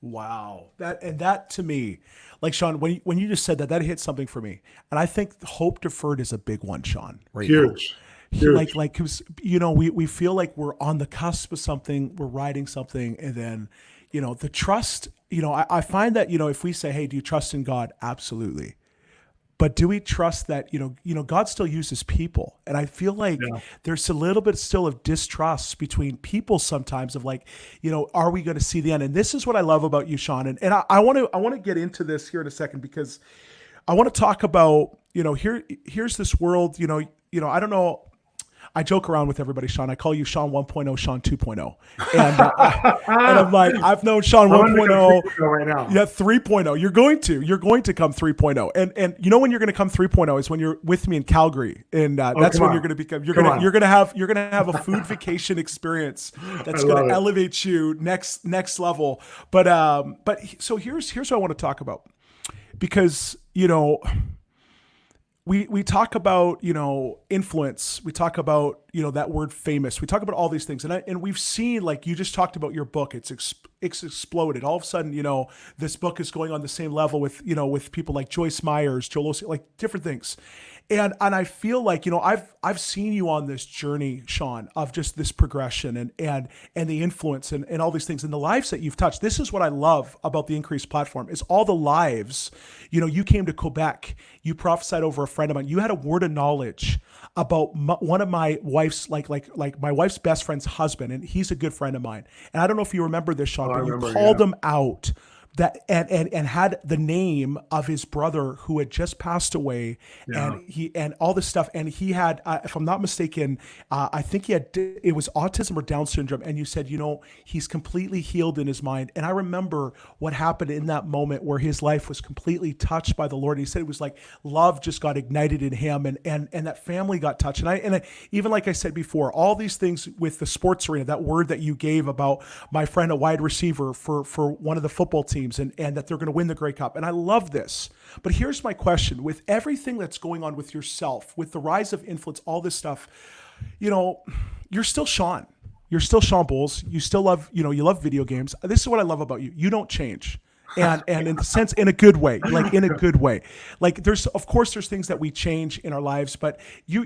Wow, that to me, like Shawn, when you just said that hit something for me, and I think hope deferred is a big one, Shawn. Right? Huge. Because we feel like we're on the cusp of something, we're riding something, and then the trust. I find that if we say, hey, do you trust in God? Absolutely. But do we trust that, God still uses people? And I feel like there's a little bit still of distrust between people sometimes of are we going to see the end? And this is what I love about you, Shawn. And I want to get into this here in a second, because I want to talk about, here's this world, I don't know. I joke around with everybody, Shawn. I call you Shawn 1.0, Shawn 2.0. And I'm like, I've known Shawn 1.0. Right now. Yeah, 3.0. You're going to come 3.0. And when you're going to come 3.0 is when you're with me in Calgary. And that's when you're going to become, you're going to have a food vacation experience that's going to elevate you next level. But so here's what I want to talk about. because, we talk about, influence. We talk about, that word famous. We talk about all these things. And we've seen, like you just talked about your book, it's exploded. All of a sudden, this book is going on the same level with, with people like Joyce Myers, Joel Osteen, like different things. And I feel like, I've seen you on this journey, Shawn, of just this progression and the influence and all these things and the lives that you've touched. This is what I love about the Increase platform is all the lives. You came to Quebec, you prophesied over a friend of mine. You had a word of knowledge about one of my wife's, like my wife's best friend's husband, and he's a good friend of mine. And I don't know if you remember this, Shawn, but you called him out. That and had the name of his brother who had just passed away, and all this stuff, and he had, if I'm not mistaken, I think it was autism or Down syndrome, and you said, he's completely healed in his mind, and I remember what happened in that moment where his life was completely touched by the Lord. And he said it was like love just got ignited in him, and that family got touched, and I even like I said before, all these things with the sports arena, that word that you gave about my friend, a wide receiver for one of the football teams. And that they're going to win the Grey Cup. And I love this. But here's my question. With everything that's going on with yourself, with the rise of influence, all this stuff, you're still Shawn. You're still Shawn Bolz. You still love, you love video games. This is what I love about you. You don't change. And in the sense, in a good way, like in a good way. Like there's things that we change in our lives, but you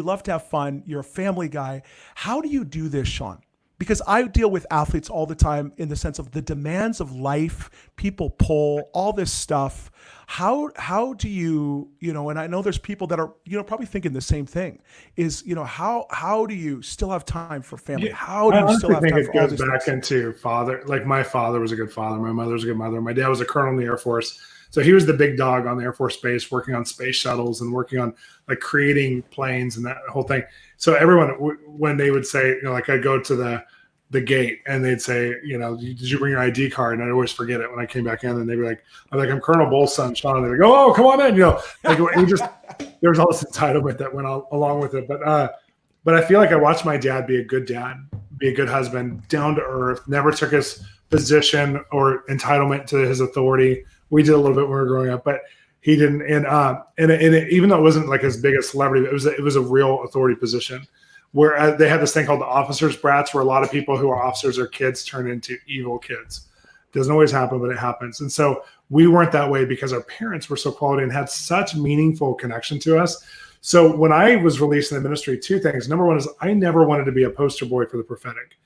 love to have fun. You're a family guy. How do you do this, Shawn? Because I deal with athletes all the time in the sense of the demands of life, people pull, all this stuff. How do you, and I know there's people that are, probably thinking the same thing is, how do you still have time for family? How do you still have time for all this? It goes back into father. Like my father was a good father. My mother was a good mother. My dad was a colonel in the Air Force. So he was the big dog on the Air Force Base, working on space shuttles and working on like creating planes and that whole thing. So everyone, when they would say, like I'd go to the gate and they'd say, did you bring your ID card? And I'd always forget it when I came back in. And they'd be like, I'm Colonel Bolz's son, Shawn. And they'd go, oh, come on in. There was all this entitlement that went along with it. But I feel like I watched my dad be a good dad, be a good husband, down to earth, never took his position or entitlement to his authority. We did a little bit when we were growing up, but he didn't. And even though it wasn't like as big a celebrity, it was a real authority position where they had this thing called the officers' brats, where a lot of people who are officers or kids turn into evil kids. Doesn't always happen, but it happens. And so we weren't that way because our parents were so quality and had such meaningful connection to us. So when I was released in the ministry, two things. Number one is I never wanted to be a poster boy for the prophetic.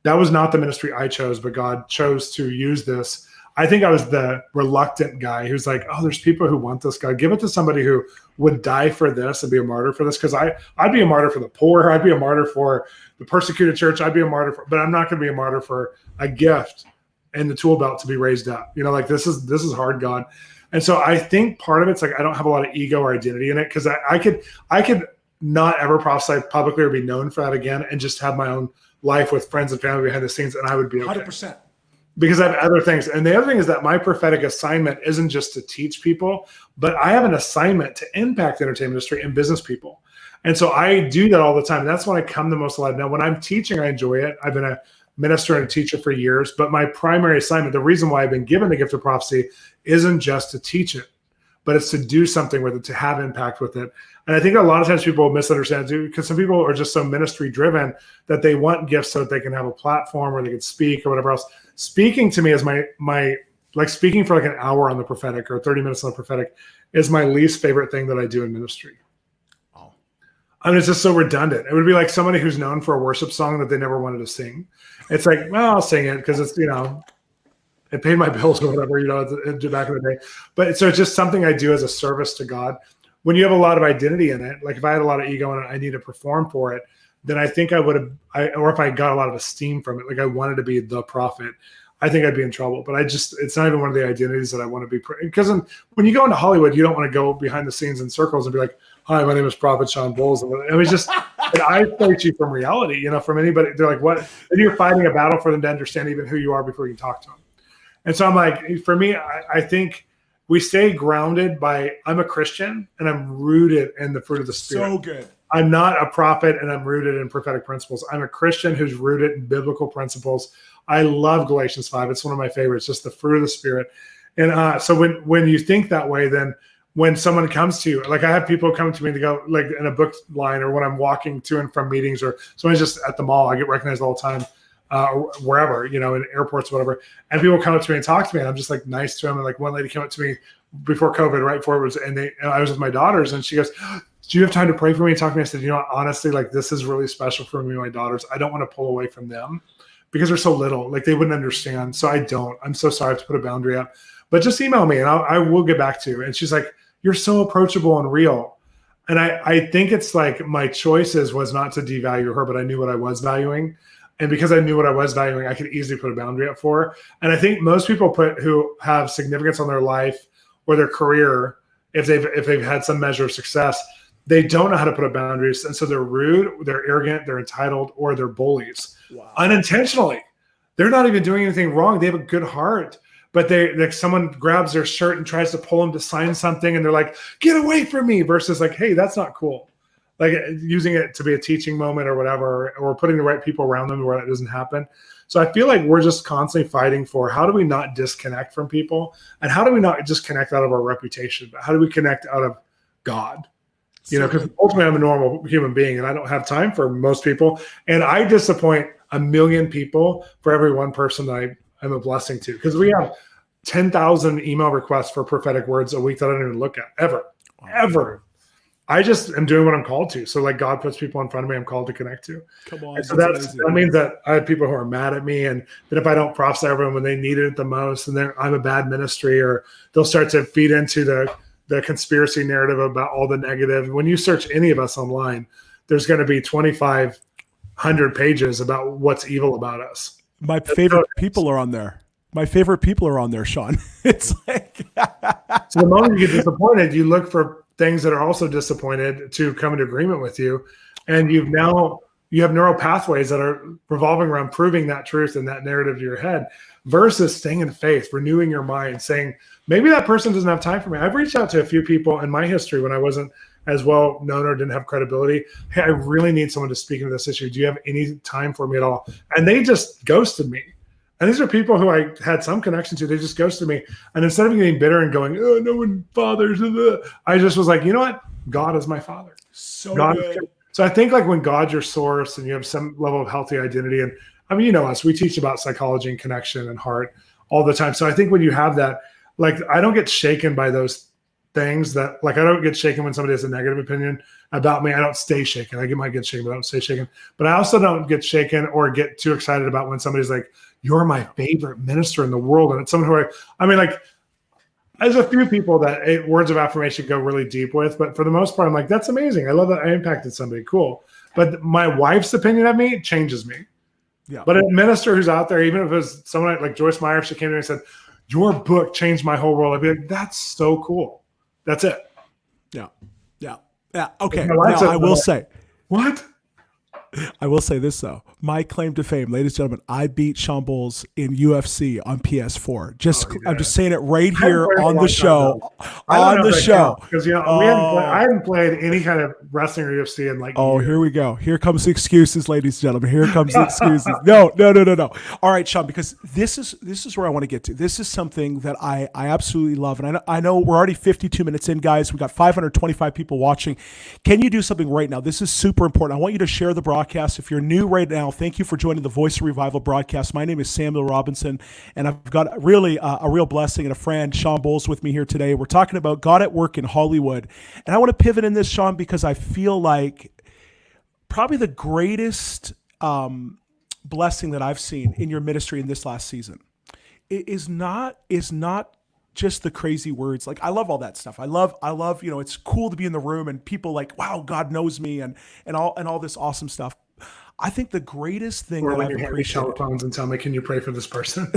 That was not the ministry I chose, but God chose to use this. I think I was the reluctant guy who's like, oh, there's people who want this. God, give it to somebody who would die for this and be a martyr for this. Because I'd be a martyr for the poor. I'd be a martyr for the persecuted church. I'd be a martyr for, but I'm not going to be a martyr for a gift and the tool belt to be raised up. This is hard, God. And so I think part of it's like I don't have a lot of ego or identity in it because I could not ever prophesy publicly or be known for that again and just have my own life with friends and family behind the scenes, and I would be okay. 100%. Because I have other things. And the other thing is that my prophetic assignment isn't just to teach people, but I have an assignment to impact the entertainment industry and business people. And so I do that all the time. That's when I come the most alive. Now, when I'm teaching, I enjoy it. I've been a minister and a teacher for years, but my primary assignment, the reason why I've been given the gift of prophecy isn't just to teach it, but it's to do something with it, to have impact with it. And I think a lot of times people misunderstand too, because some people are just so ministry driven that they want gifts so that they can have a platform where they can speak or whatever else. Speaking to me is my like speaking for like an hour on the prophetic or 30 minutes on the prophetic is my least favorite thing that I do in ministry. Oh. I mean, it's just so redundant. It would be like somebody who's known for a worship song that they never wanted to sing. It's like, well, I'll sing it because it's, it paid my bills or whatever, back in the day. But so it's just something I do as a service to God. When you have a lot of identity in it, like if I had a lot of ego and I need to perform for it, then I think I would have, or if I got a lot of esteem from it, like I wanted to be the prophet, I think I'd be in trouble. But it's not even one of the identities that I want to be. Because when you go into Hollywood, you don't want to go behind the scenes in circles and be like, hi, my name is Prophet Shawn Bolz. It was just, it isolates you from reality, from anybody. They're like, what? And you're fighting a battle for them to understand even who you are before you can talk to them. And so I'm like, for me, I think we stay grounded by, I'm a Christian and I'm rooted in the fruit of the Spirit. So good. I'm not a prophet and I'm rooted in prophetic principles. I'm a Christian who's rooted in biblical principles. I love Galatians 5. It's one of my favorites, just the fruit of the Spirit. And so when you think that way, then when someone comes to you, like I have people come to me to go like in a book line, or when I'm walking to and from meetings, or someone's just at the mall, I get recognized all the time, or wherever, in airports, whatever. And people come up to me and talk to me, and I'm just like nice to them. And like one lady came up to me before COVID, right before it was, and I was with my daughters, and she goes, "Do you have time to pray for me and talk to me?" I said, honestly, like this is really special for me and my daughters. I don't want to pull away from them because they're so little, like they wouldn't understand. So I don't. I'm so sorry I have to put a boundary up, but just email me and I will get back to you. And she's like, "You're so approachable and real." And I think it's like my choices was not to devalue her, but I knew what I was valuing. And because I knew what I was valuing, I could easily put a boundary up for her. And I think most people who have significance on their life or their career, if they've had some measure of success, they don't know how to put up boundaries. And so they're rude, they're arrogant, they're entitled, or they're bullies. Wow. Unintentionally. They're not even doing anything wrong. They have a good heart. But someone grabs their shirt and tries to pull them to sign something, and they're like, "Get away from me," versus like, "Hey, that's not cool." Like using it to be a teaching moment or whatever, or putting the right people around them where that doesn't happen. So I feel like we're just constantly fighting for how do we not disconnect from people, and how do we not just connect out of our reputation, but how do we connect out of God? Because ultimately I'm a normal human being and I don't have time for most people. And I disappoint a million people for every one person that I'm a blessing to, because we have 10,000 email requests for prophetic words a week that I don't even look at ever. I just am doing what I'm called to. So like God puts people in front of me, I'm called to connect to. Come on. And so that means that I have people who are mad at me, and that if I don't prophesy over them when they need it the most, and then I'm a bad ministry, or they'll start to feed into the conspiracy narrative about all the negative. When you search any of us online, there's going to be 2,500 pages about what's evil about us. My favorite people are on there. Shawn. It's like so the moment you get disappointed, you look for things that are also disappointed to come into agreement with you, and you have neural pathways that are revolving around proving that truth and that narrative to your head, versus staying in faith, renewing your mind, saying maybe that person doesn't have time for me. I've reached out to a few people in my history when I wasn't as well known or didn't have credibility. "Hey, I really need someone to speak into this issue. Do you have any time for me at all?" And they just ghosted me. And these are people who I had some connection to. They just ghosted me. And instead of getting bitter and going, "Oh, no one fathers," I just was like, you know what? God is my father. So good. So I think like when God's your source and you have some level of healthy identity, and I mean, us, we teach about psychology and connection and heart all the time. So I think when you have that, like I don't get shaken by those things that, like I don't get shaken when somebody has a negative opinion about me. I don't stay shaken. I might get shaken, but I don't stay shaken. But I also don't get shaken or get too excited about when somebody's like, "You're my favorite minister in the world." And it's someone who I mean, like, there's a few people that words of affirmation go really deep with, but for the most part, I'm like, that's amazing. I love that I impacted somebody. Cool. But my wife's opinion of me changes me. Yeah. But a minister who's out there, even if it was someone like Joyce Meyer, she came to me and said, "Your book changed my whole world," I'd be like, "That's so cool." That's it. Yeah. Okay. Now I will say, what? I will say this though. My claim to fame, ladies and gentlemen, I beat Shawn Bolz in UFC on PS4. I'm just saying it right here on the show. On the show. Because I haven't played any kind of wrestling or UFC in like years. Here we go. Here comes the excuses, ladies and gentlemen. Here comes the excuses. No. All right, Shawn, because this is where I want to get to. This is something that I absolutely love. And I know we're already 52 minutes in, guys. We got 525 people watching. Can you do something right now? This is super important. I want you to share the broadcast. If you're new right now, thank you for joining the Voice of Revival broadcast. My name is Samuel Robinson, and I've got really a real blessing and a friend, Shawn Bolz, with me here today. We're talking about God at work in Hollywood. And I want to pivot in this, Shawn, because I feel like probably the greatest blessing that I've seen in your ministry in this last season is not just the crazy words. Like I love all that stuff. I love, it's cool to be in the room and people like, wow, God knows me and all this awesome stuff. I think the greatest thing or that when I've you hand me appreciated. telephones and tell me, "Can you pray for this person?"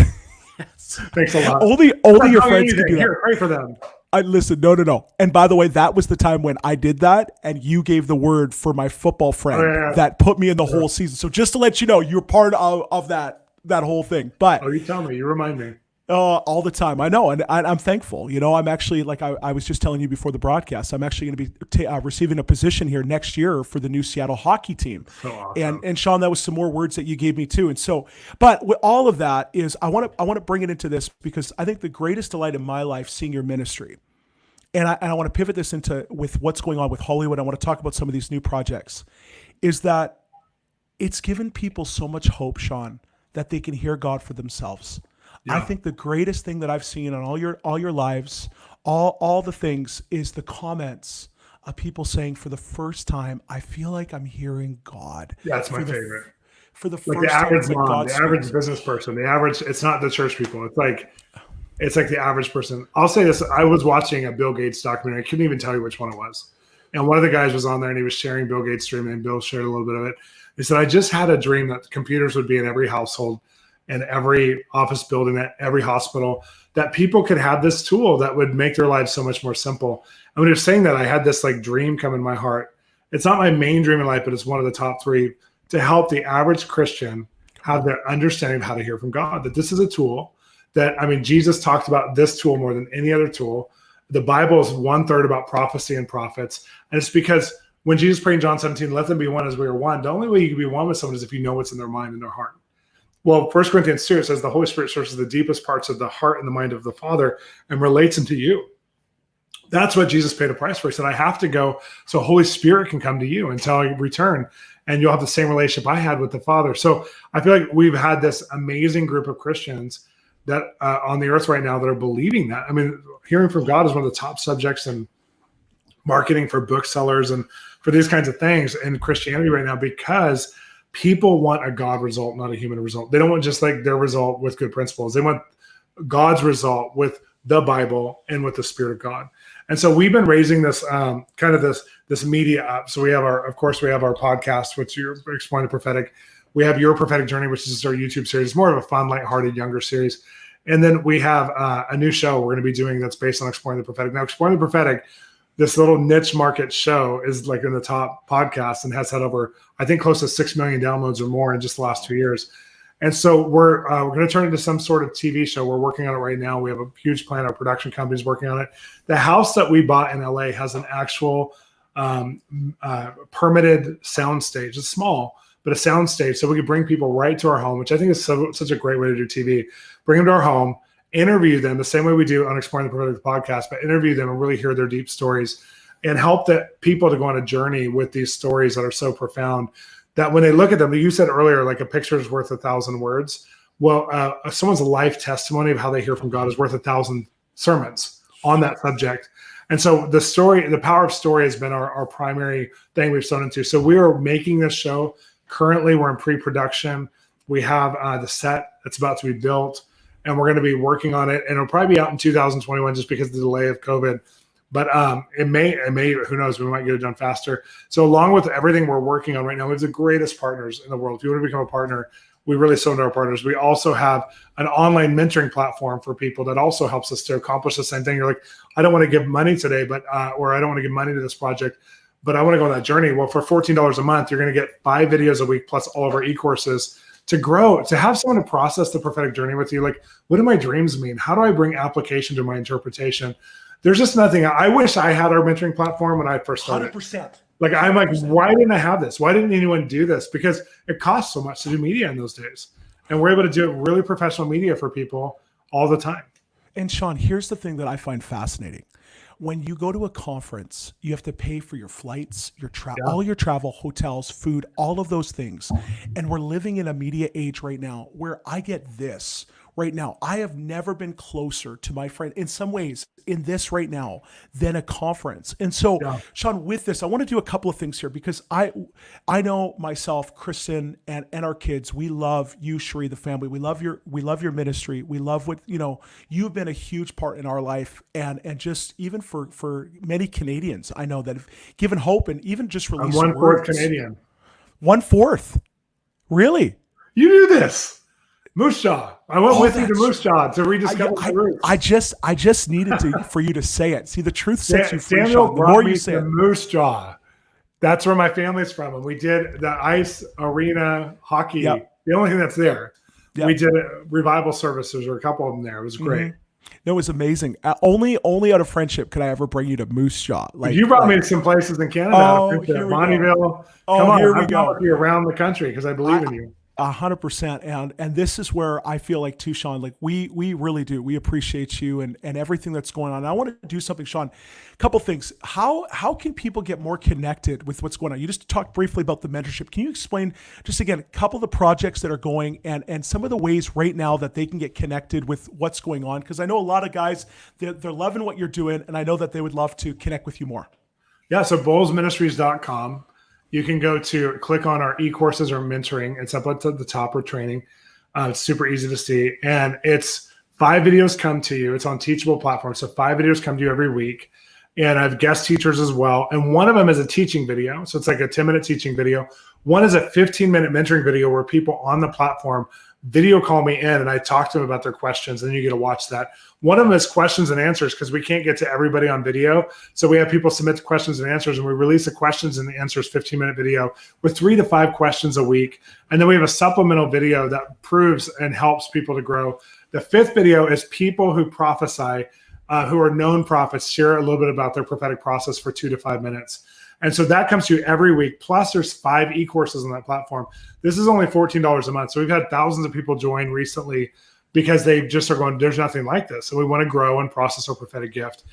Yes. Thanks a lot. Only your friends can do that. Here, pray for them. Listen, no. And by the way, that was the time when I did that, and you gave the word for my football friend that put me in the whole season. So just to let you know, you're part of that whole thing. But you tell me, you remind me. All the time. I know. And I'm thankful. I'm actually, like I was just telling you before the broadcast, I'm actually going to be receiving a position here next year for the new Seattle hockey team. So awesome. And Shawn, that was some more words that you gave me too. And so, but with all of that is I want to bring it into this because I think the greatest delight in my life, seeing your ministry, and I want to pivot this into with what's going on with Hollywood. I want to talk about some of these new projects, is that it's given people so much hope, Shawn, that they can hear God for themselves. Yeah. I think the greatest thing that I've seen on all your lives, all the things, is the comments of people saying, for the first time, I feel like I'm hearing God. Yeah, that's my favorite. For the Like first the average time, mom, the average business person, it's not the church people. It's like the average person. I'll say this. I was watching a Bill Gates documentary. I couldn't even tell you which one it was. And one of the guys was on there and he was sharing Bill Gates' dream, and Bill shared a little bit of it. He said, I just had a dream that computers would be in every household and every office building, at every hospital, that people could have this tool that would make their lives so much more simple. And when he was saying that, I had this like dream come in my heart. It's not my main dream in life, but it's one of the top three, to help the average Christian have their understanding of how to hear from God. That this is a tool that, Jesus talked about this tool more than any other tool. The Bible is 1/3 about prophecy and prophets. And it's because when Jesus prayed in John 17, let them be one as we are one, the only way you can be one with someone is if you know what's in their mind and their heart. Well, 1 Corinthians 2, it says the Holy Spirit searches the deepest parts of the heart and the mind of the Father and relates them to you. That's what Jesus paid a price for. He said, I have to go so Holy Spirit can come to you until I return, and you'll have the same relationship I had with the Father. So I feel like we've had this amazing group of Christians that on the earth right now that are believing that. Hearing from God is one of the top subjects in marketing for booksellers and for these kinds of things in Christianity right now, because people want a God result, not a human result. They don't want just like their result with good principles. They want God's result with the Bible and with the Spirit of God. And so we've been raising this this media up. So we have our podcast, which you're exploring the prophetic. We have Your Prophetic Journey, which is our YouTube series. It's more of a fun, lighthearted, younger series. And then we have a new show we're going to be doing that's based on exploring the prophetic. Now, exploring the prophetic, this little niche market show, is like in the top podcast and has had over, I think, close to 6 million downloads or more in just the last 2 years. And so we're going to turn it into some sort of TV show. We're working on it right now. We have a huge plan. Our production company's working on it. The house that we bought in LA has an actual permitted sound stage. It's small, but a sound stage. So we could bring people right to our home, which I think is such a great way to do TV. Bring them to our home, interview them the same way we do on Exploring the Prophetic podcast, but interview them and really hear their deep stories and help people to go on a journey with these stories that are so profound that when they look at them, you said earlier, like a picture is worth 1,000 words. Well, someone's life testimony of how they hear from God is worth 1,000 sermons on that subject. And so the power of story has been our primary thing we've sown into. So we are making this show. Currently, we're in pre-production. We have the set that's about to be built, and we're going to be working on it. And it'll probably be out in 2021 just because of the delay of COVID. But it may, who knows, we might get it done faster. So along with everything we're working on right now, we have the greatest partners in the world. If you want to become a partner, we really sow into our partners. We also have an online mentoring platform for people that also helps us to accomplish the same thing. You're like, I don't want to give money today, or I don't want to give money to this project, but I want to go on that journey. Well, for $14 a month, you're going to get 5 videos a week plus all of our e-courses to grow, to have someone to process the prophetic journey with you. Like, what do my dreams mean? How do I bring application to my interpretation? There's just nothing. I wish I had our mentoring platform when I first started. 100%. Like, I'm like, why didn't I have this? Why didn't anyone do this? Because it costs so much to do media in those days. And we're able to do really professional media for people all the time. And Shawn, here's the thing that I find fascinating. When you go to a conference, you have to pay for your flights, all your travel, hotels, food, all of those things. And we're living in a media age right now where I get this right now. I have never been closer to my friend in some ways in this right now than a conference. And so, Shawn, with this, I want to do a couple of things here because I know myself, Kristen, and our kids. We love you, Cherie, the family. We love your ministry. We love what you've been a huge part in our life, and just even for many Canadians, I know that have given hope and even just released I'm 1/4 words. Canadian. 1/4, really? You do this. Moose Jaw. I went with you to Moose Jaw to rediscover the roots. I just needed for you to say it. See, the truth sets you free, Samuel Shawn. The more brought you me say to it. Moose Jaw. That's where my family's from. And we did the ice arena hockey. Yep. The only thing that's there. Yeah. We did revival services, or a couple of them there. It was great. No, it was amazing. Only out of friendship could I ever bring you to Moose Jaw. Like You brought me to some places in Canada. Oh, here we go. Bonneville. Oh, Come on, here we I've go. gone with you around the country because I believe in you. 100%. And this is where I feel like too, Shawn, like we really do. We appreciate you and everything that's going on. And I want to do something, Shawn. A couple things. How can people get more connected with what's going on? You just talked briefly about the mentorship. Can you explain just again a couple of the projects that are going and some of the ways right now that they can get connected with what's going on? Because I know a lot of guys, they're loving what you're doing, and I know that they would love to connect with you more. Yeah, so bolzministries.com. You can go to click on our e-courses or mentoring. It's up at the top, or training. It's super easy to see. And it's 5 videos come to you. It's on Teachable platform. So 5 videos come to you every week. And I have guest teachers as well. And one of them is a teaching video. So it's like a 10-minute teaching video. One is a 15-minute mentoring video where people on the platform video call me in and I talk to them about their questions, and then you get to watch that. One of them is questions and answers because we can't get to everybody on video. So we have people submit questions and answers, and we release the questions and the answers 15-minute video with 3 to 5 questions a week. And then we have a supplemental video that proves and helps people to grow. The 5th video is people who prophesy, who are known prophets, share a little bit about their prophetic process for 2 to 5 minutes. And so that comes to you every week. Plus there's 5 e-courses on that platform. This is only $14 a month. So we've had thousands of people join recently because they just are going, there's nothing like this. So we want to grow and process our prophetic gift.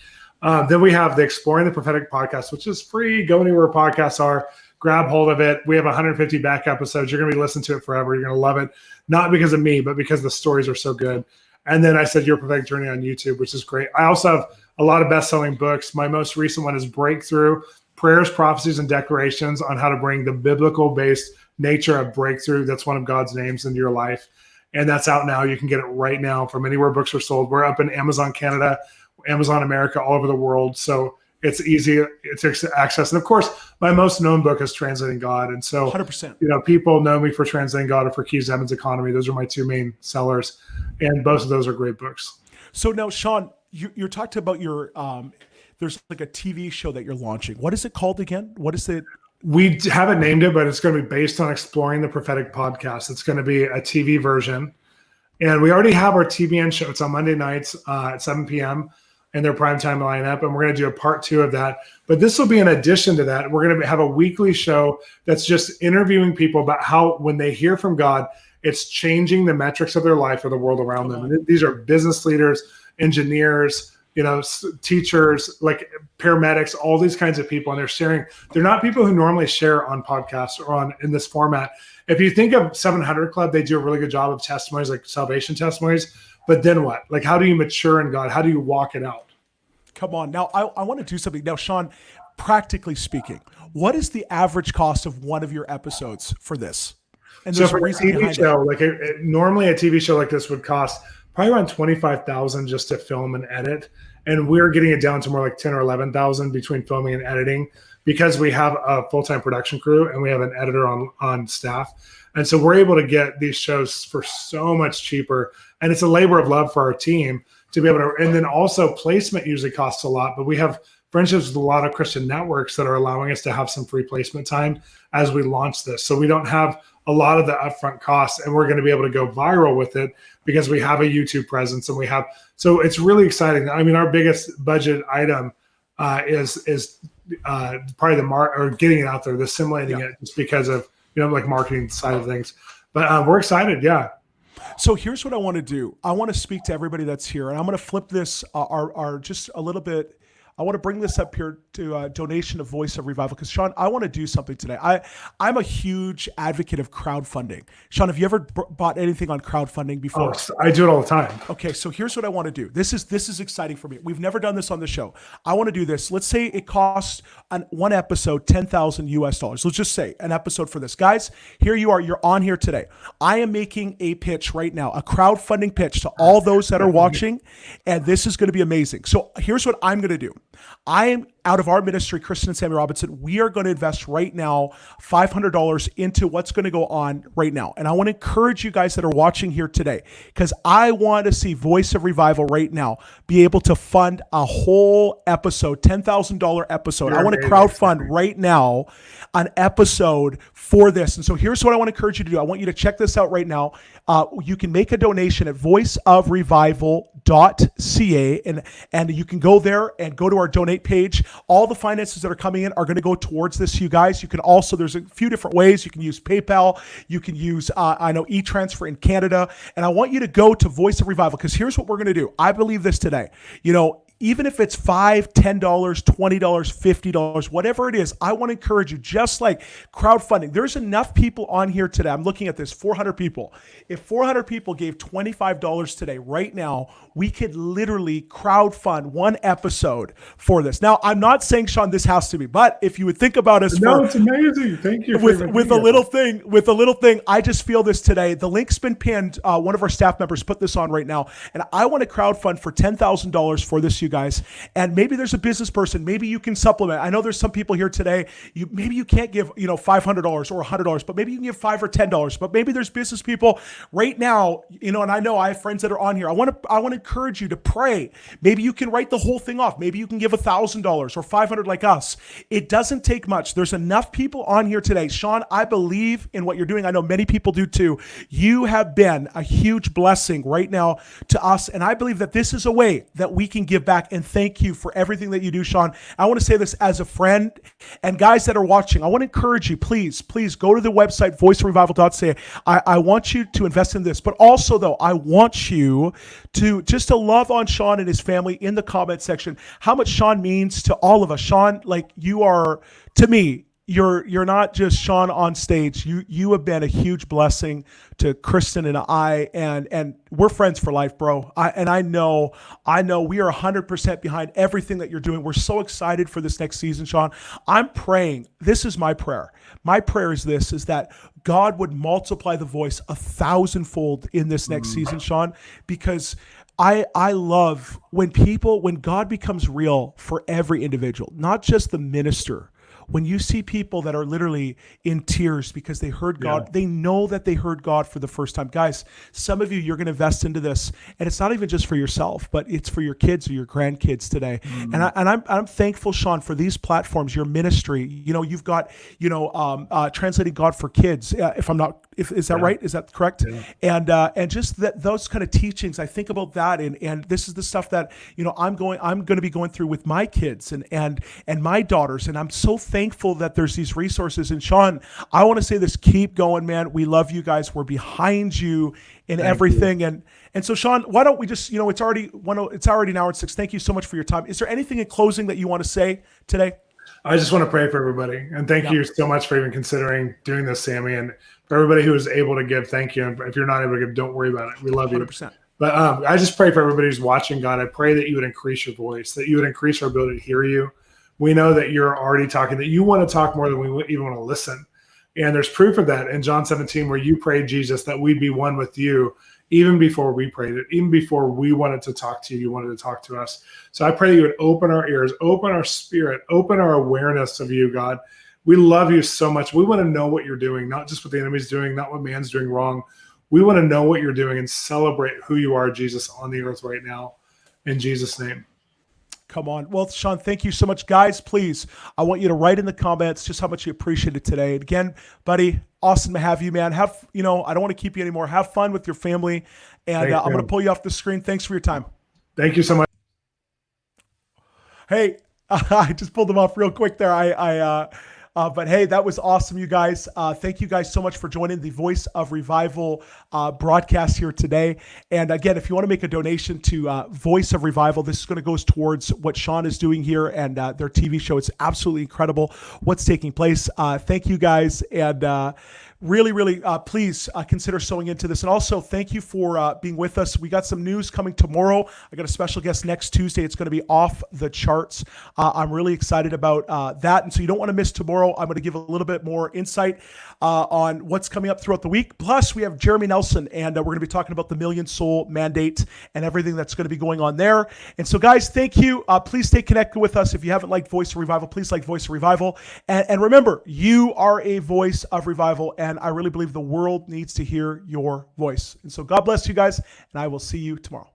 Then we have the Exploring the Prophetic podcast, which is free. Go anywhere podcasts are, grab hold of it. We have 150 back episodes. You're going to be listening to it forever. You're going to love it. Not because of me, but because the stories are so good. And then I said Your Prophetic Journey on YouTube, which is great. I also have a lot of best-selling books. My most recent one is Breakthrough: Prayers, Prophecies, and Declarations on how to bring the biblical-based nature of breakthrough, that's one of God's names, into your life. And that's out now. You can get it right now from anywhere books are sold. We're up in Amazon Canada, Amazon America, all over the world. So it's easy to access. And of course, my most known book is Translating God. And so 100%. People know me for Translating God or for Keys to Heaven's Economy. Those are my 2 main sellers. And both of those are great books. So now, Shawn, you're talking about your there's like a TV show that you're launching. What is it called again? What is it? We haven't named it, but it's going to be based on Exploring the Prophetic podcast. It's going to be a TV version. And we already have our TBN show. It's on Monday nights at 7 p.m. in their primetime lineup. And we're going to do a part 2 of that. But this will be in addition to that. We're going to have a weekly show that's just interviewing people about how, when they hear from God, it's changing the metrics of their life or the world around them. And these are business leaders, engineers, teachers, like paramedics, all these kinds of people. And they're sharing. They're not people who normally share on podcasts or in this format. If you think of 700 Club, they do a really good job of testimonies, like salvation testimonies. But then what? Like, how do you mature in God? How do you walk it out? Come on. Now, I want to do something. Now, Shawn, practically speaking, what is the average cost of one of your episodes for this? And so for a TV show, normally a TV show like this would cost probably around $25,000 just to film and edit. And we're getting it down to more like $10,000 or $11,000 between filming and editing, because we have a full-time production crew and we have an editor on staff. And so we're able to get these shows for so much cheaper. And it's a labor of love for our team to be able to, and then also placement usually costs a lot, but we have friendships with a lot of Christian networks that are allowing us to have some free placement time as we launch this. So we don't have a lot of the upfront costs, and we're going to be able to go viral with it because we have a YouTube presence, and so it's really exciting. I mean, our biggest budget item is probably or getting it out there, assimilating it, just because of, like marketing side of things. But we're excited. Yeah. So here's what I want to do. I want to speak to everybody that's here, and I'm going to flip this just a little bit. I want to bring this up here to donation of Voice of Revival, because Shawn, I want to do something today. I'm a huge advocate of crowdfunding. Shawn, have you ever bought anything on crowdfunding before? Oh, I do it all the time. Okay, so here's what I want to do. This is exciting for me. We've never done this on the show. I want to do this. Let's say it costs one episode $10,000 US. Let's just say an episode for this. Guys, here you are. You're on here today. I am making a pitch right now, a crowdfunding pitch to all those that are watching, and this is going to be amazing. So here's what I'm going to do. I am out of our ministry, Kristen and Sammy Robinson, we are going to invest right now $500 into what's going to go on right now. And I want to encourage you guys that are watching here today, because I want to see Voice of Revival right now be able to fund a whole episode, $10,000 episode. I want to crowdfund right now an episode for this. And so here's what I want to encourage you to do. I want you to check this out right now. You can make a donation at voiceofrevival.ca, and you can go there and go to our donate page. All the finances that are coming in are going to go towards this, you guys. You can also, there's a few different ways. You can use PayPal. You can use, I know, e-transfer in Canada. And I want you to go to Voice of Revival, because here's what we're going to do. I believe this today. You know, even if it's $5, $10, $20, $50, whatever it is, I want to encourage you, just like crowdfunding. There's enough people on here today. I'm looking at this, 400 people. If 400 people gave $25 today, right now, we could literally crowdfund one episode for this. Now, I'm not saying, Shawn, this has to be, but if you would think about us, no, it's amazing. Thank you. With a little thing, I just feel this today. The link's been pinned. One of our staff members put this on right now, and I want to crowdfund for $10,000 for this, you guys. And maybe there's a business person. Maybe you can supplement. I know there's some people here today. Maybe you can't give $500 or $100, but maybe you can give $5 or $10. But maybe there's business people right now. And I know I have friends that are on here. I want to encourage you to pray. Maybe you can write the whole thing off. Maybe you can give $1,000 or $500 like us. It doesn't take much. There's enough people on here today. Shawn, I believe in what you're doing. I know many people do too. You have been a huge blessing right now to us, and I believe that this is a way that we can give back. And thank you for everything that you do, Shawn. I want to say this as a friend, and guys that are watching, I want to encourage you, please go to the website, voiceofrevival.ca. I want you to invest in this, but also though, I want you to just to love on Shawn and his family in the comment section, how much Shawn means to all of us. Shawn, like, you are, to me, you're not just Shawn on stage. You have been a huge blessing to Kristen and I, and we're friends for life, bro. I know we are 100% behind everything that you're doing. We're so excited for this next season, Shawn. I'm praying. This is my prayer. My prayer is this: is that God would multiply the voice 1,000-fold in this next season, Shawn, because I love when God becomes real for every individual, not just the minister. When you see people that are literally in tears because they heard God, they know that they heard God for the first time. Guys, some of you're going to invest into this, and it's not even just for yourself, but it's for your kids or your grandkids today. And I'm thankful, Shawn, for these platforms, your ministry. You've got translating God for kids. Is that right? Is that correct? Yeah. And just those kind of teachings, I think about that, and this is the stuff that I'm going to be going through with my kids and my daughters, and I'm so thankful that there's these resources. And Shawn, I want to say this: keep going, man. We love you guys. We're behind you in everything. And so, Shawn, why don't we just it's already an hour and 6. Thank you so much for your time. Is there anything in closing that you want to say today? I just want to pray for everybody, and thank you so much for even considering doing this, Sammy, and for everybody who is able to give. Thank you. And if you're not able to give, don't worry about it. We love you. 100%. But I just pray for everybody who's watching, God. I pray that you would increase your voice, that you would increase our ability to hear you. We know that you're already talking, that you want to talk more than we even want to listen. And there's proof of that in John 17, where you prayed, Jesus, that we'd be one with you even before we prayed it, even before we wanted to talk to you, you wanted to talk to us. So I pray that you would open our ears, open our spirit, open our awareness of you, God. We love you so much. We want to know what you're doing, not just what the enemy's doing, not what man's doing wrong. We want to know what you're doing and celebrate who you are, Jesus, on the earth right now. In Jesus' name. Come on. Well, Shawn, thank you so much. Guys, please, I want you to write in the comments just how much you appreciate it today. And again, buddy, awesome to have you, man. I don't want to keep you anymore. Have fun with your family. And I'm going to pull you off the screen. Thanks for your time. Thank you so much. Hey, I just pulled them off real quick there. But hey, that was awesome, you guys. Thank you guys so much for joining the Voice of Revival broadcast here today. And again, if you want to make a donation to Voice of Revival, this is going to go towards what Shawn is doing here and their TV show. It's absolutely incredible what's taking place. Thank you guys. And really, really, please consider sewing into this. And also, thank you for being with us. We got some news coming tomorrow. I got a special guest next Tuesday. It's going to be off the charts. I'm really excited about that. And so you don't want to miss tomorrow. I'm going to give a little bit more insight on what's coming up throughout the week. Plus, we have Jeremy Nelson, and we're going to be talking about the Million Soul Mandate and everything that's going to be going on there. And so, guys, thank you. Please stay connected with us. If you haven't liked Voice of Revival, please like Voice of Revival. And remember, you are a voice of revival, and I really believe the world needs to hear your voice. And so God bless you guys, and I will see you tomorrow.